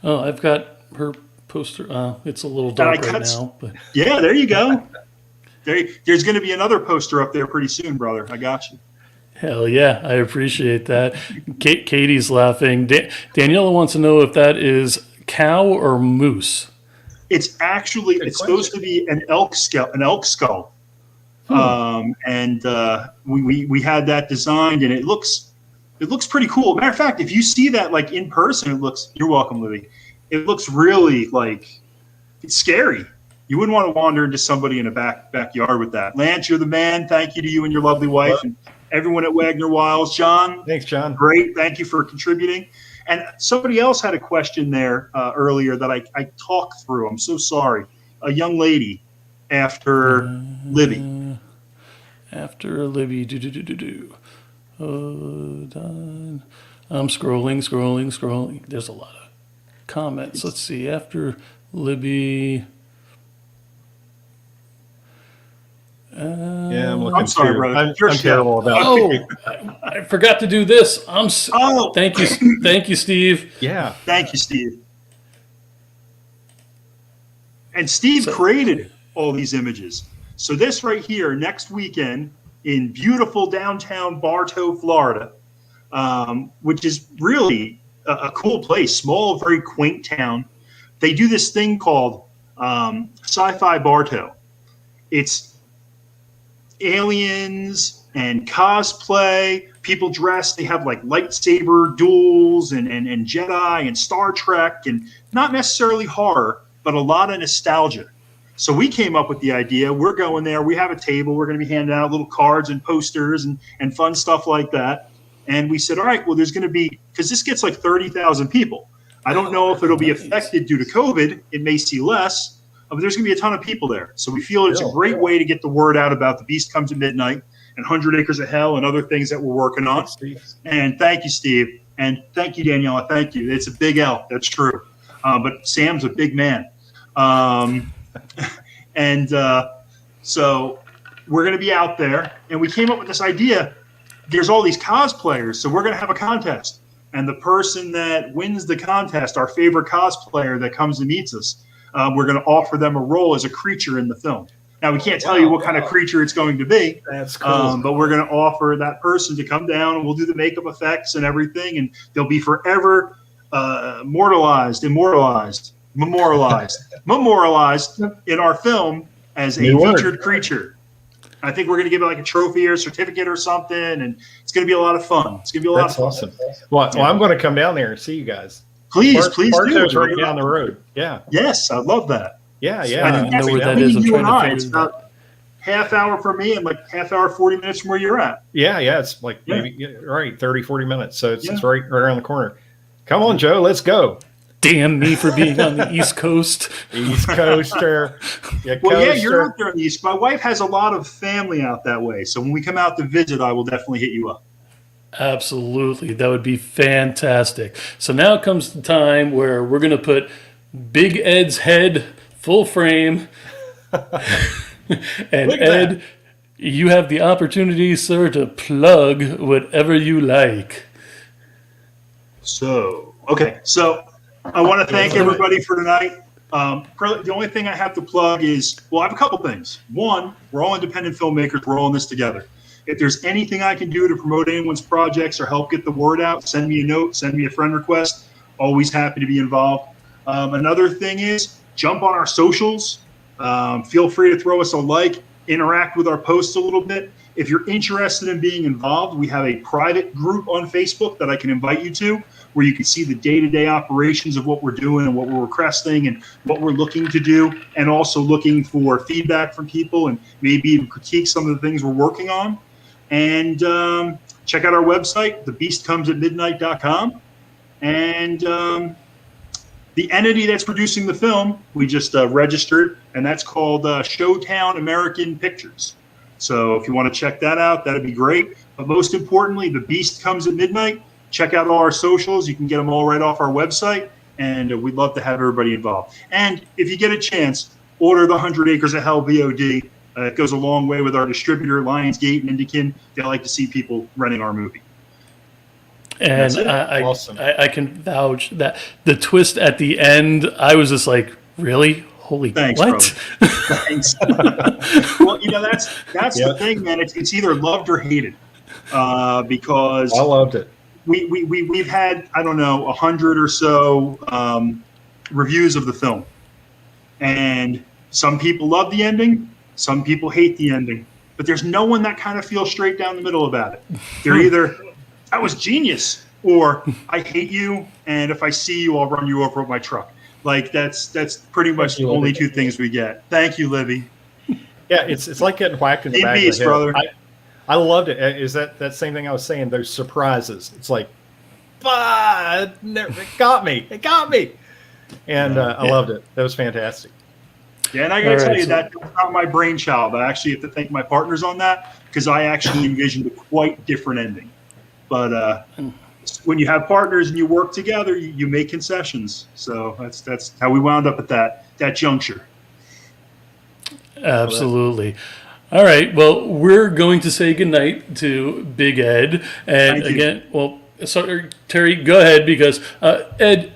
Oh, I've got her poster. It's a little dark right now. But. Yeah, there you go. There's going to be another poster up there pretty soon, brother. I got you. Hell yeah, I appreciate that. Katie's laughing. Daniela wants to know if that is cow or moose. It's actually supposed to be an elk skull. And we had that designed, and it looks pretty cool. Matter of fact, if you see that like in person, you're welcome, Libby. It looks really like it's scary. You wouldn't want to wander into somebody in a backyard with that. Lance, you're the man. Thank you to you and your lovely wife and everyone at Wagner Wiles. John. Thanks, John. Great. Thank you for contributing. And somebody else had a question there earlier that I talked through. I'm so sorry. A young lady after Libby. After Libby. Done. I'm scrolling. There's a lot of comments. Let's see. After Libby. Yeah, I'm looking. I'm sorry, too. brother. I'm terrible about it. I forgot to do this. Thank you, Steve. Yeah. Thank you, Steve. And Steve created all these images. So this right here, next weekend in beautiful downtown Bartow, Florida, which is really a cool place, small, very quaint town. They do this thing called Sci-Fi Bartow. It's aliens and cosplay, people dressed. They have like lightsaber duels and Jedi and Star Trek, and not necessarily horror, but a lot of nostalgia. So we came up with the idea. We're going there. We have a table. We're going to be handing out little cards and posters and fun stuff like that. And we said, all right, well, there's going to be, because this gets like 30,000 people. I don't know if it'll be affected due to COVID. It may see less. But there's going to be a ton of people there. So we feel it's a great way to get the word out about The Beast Comes at Midnight and 100 Acres of Hell and other things that we're working on. And thank you, Steve. And thank you, Daniela. Thank you. It's a big L. That's true. But Sam's a big man. So we're going to be out there. And we came up with this idea. There's all these cosplayers. So we're going to have a contest. And the person that wins the contest, our favorite cosplayer that comes and meets us, we're going to offer them a role as a creature in the film. Now, we can't tell you what kind of creature it's going to be. That's cool. But we're going to offer that person to come down, and we'll do the makeup effects and everything, and they'll be forever memorialized in our film as a featured creature. I think we're going to give it like a trophy or a certificate or something, and it's going to be a lot of fun. It's going to be a lot of fun. Awesome. Well, I'm going to come down there and see you guys. Please do. Bartow's right down the road. Yeah. Yes, I love that. Yeah. I don't know where that is. I'm trying to figure it's about half hour from me and like half hour, 40 minutes from where you're at. Yeah. It's like maybe 30, 40 minutes. So it's right around the corner. Come on, Joe. Let's go. Damn me for being on the East Coast. East Coaster. You're out there on the East. My wife has a lot of family out that way. So when we come out to visit, I will definitely hit you up. Absolutely. That would be fantastic. So now comes the time where we're going to put Big Ed's head full frame. And Ed, you have the opportunity, sir, to plug whatever you like. So I want to thank everybody for tonight. The only thing I have to plug is, I have a couple things. One, we're all independent filmmakers. We're all in this together. If there's anything I can do to promote anyone's projects or help get the word out, send me a note, send me a friend request. Always happy to be involved. Another thing is jump on our socials. Feel free to throw us a like, interact with our posts a little bit. If you're interested in being involved, we have a private group on Facebook that I can invite you to, where you can see the day-to-day operations of what we're doing and what we're requesting and what we're looking to do, and also looking for feedback from people and maybe even critique some of the things we're working on. And check out our website, thebeastcomesatmidnight.com. And the entity that's producing the film, we just registered, and that's called Showtown American Pictures. So if you want to check that out, that'd be great. But most importantly, The Beast Comes at Midnight. Check out all our socials. You can get them all right off our website, and we'd love to have everybody involved. And if you get a chance, order the 100 Acres of Hell VOD. It goes a long way with our distributor, Lionsgate and Indican. They like to see people renting our movie. And I can vouch that the twist at the end, I was just like, really? Holy Thanks, what? Brother. Thanks. Well, that's the thing, man. It's either loved or hated. Because I loved it. We've had, I don't know, 100 or so reviews of the film. And some people love the ending, some people hate the ending. But there's no one that kind of feels straight down the middle about it. They're either, that was genius, or I hate you, and if I see you, I'll run you over with my truck. Like, that's pretty much the only two things we get. Thank you, Libby. Yeah, it's like getting whacked in the back of the head. Brother. I loved it. Is that same thing I was saying? Those surprises. It's like, it got me. It got me. And I loved it. That was fantastic. Yeah, and I got to tell you, that's not my brainchild. I actually have to thank my partners on that, because I actually envisioned a quite different ending. But when you have partners and you work together, you make concessions. So that's how we wound up at that juncture. Absolutely. All right. Well, we're going to say goodnight to Big Ed. And again, sorry, Terry, go ahead, because Ed,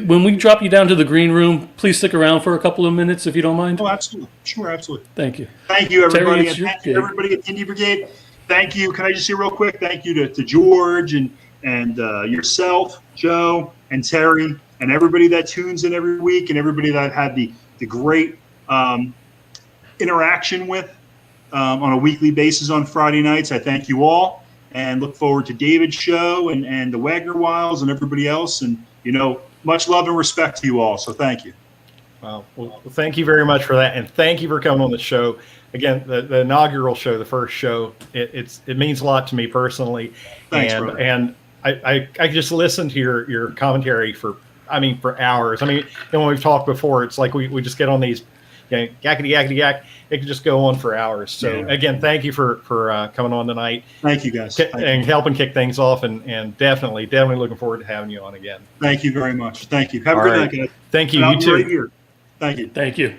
when we drop you down to the green room, please stick around for a couple of minutes if you don't mind. Oh, absolutely. Sure, absolutely. Thank you. Thank you, everybody. Terry, and thank you, everybody at Indie Brigade. Thank you. Can I just say real quick, thank you to George and yourself, Joe, and Terry, and everybody that tunes in every week, and everybody that I've had the great interaction with on a weekly basis on Friday nights. I thank you all, and look forward to David's show and the Wagner Wiles and everybody else. And, much love and respect to you all. So thank you. Well, thank you very much for that. And thank you for coming on the show. Again, the inaugural show, the first show, it means a lot to me personally. Thanks, brother. And I just listened to your commentary for hours. When we've talked before, it's like we just get on these yakety yak. It can just go on for hours. So again, thank you for coming on tonight. Thank you, guys. And helping kick things off, and definitely looking forward to having you on again. Thank you very much. Thank you. Have a good night, guys. Thank you. You too. Right here. Thank you. Thank you.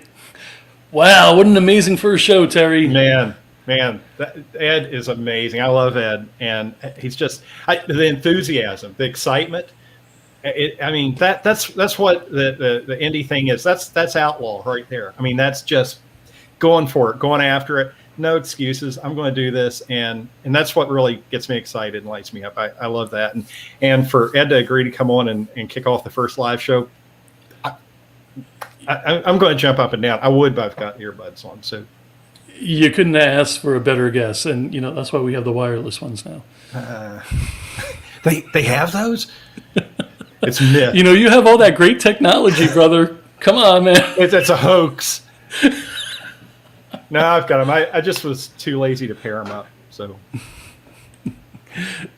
Wow, what an amazing first show, Terry. Man, Ed is amazing. I love Ed, and he's just the enthusiasm, the excitement. I mean, that's what the indie thing is. That's outlaw right there. I mean, that's just going for it, going after it. No excuses. I'm going to do this, and that's what really gets me excited and lights me up. I love that, and for Ed to agree to come on and kick off the first live show, I'm going to jump up and down. I would, but I've got earbuds on, so You couldn't ask for a better guess, and that's why we have the wireless ones now. They have those. It's myth. You have all that great technology, brother. Come on, man. It's a hoax. No, I've got them. I just was too lazy to pair them up. So,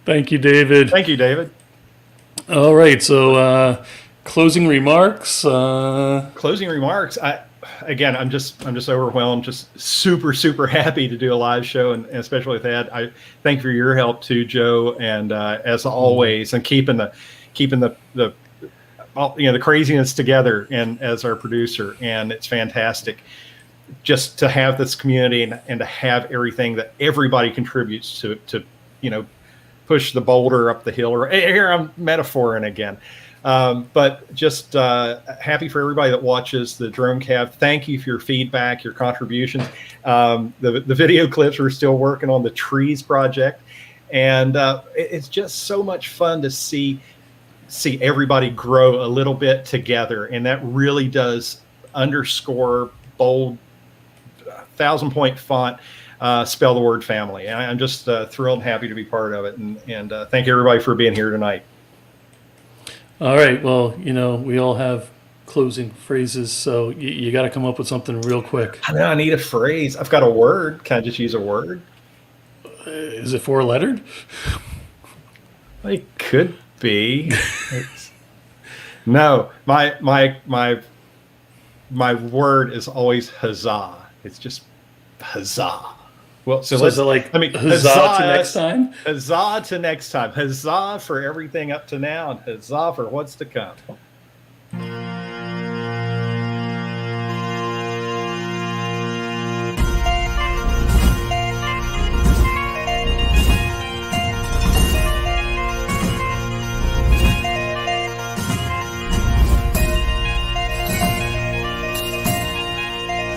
thank you, David. Thank you, David. All right. So, closing remarks. Closing remarks. I'm just overwhelmed. Just super happy to do a live show, and especially with Ed. I thank you for your help too, Joe, and as always, and keeping the craziness together, and as our producer, and it's fantastic just to have this community and to have everything that everybody contributes to push the boulder up the hill. Or here I'm metaphoring again. But just happy for everybody that watches the Drone Cab. Thank you for your feedback, your contributions. The video clips, we're still working on the trees project, and it's just so much fun to see everybody grow a little bit together, and that really does underscore bold 1,000-point font. Spell the word family. And I'm just thrilled and happy to be part of it, and thank everybody for being here tonight. All right. Well, we all have closing phrases, so you got to come up with something real quick. I know I need a phrase. I've got a word. Can I just use a word? Is it 4-lettered? It could be. No, my word is always huzzah. It's just huzzah. Well, so is it like huzzah to next time? Huzzah to next time. Huzzah for everything up to now, and huzzah for what's to come.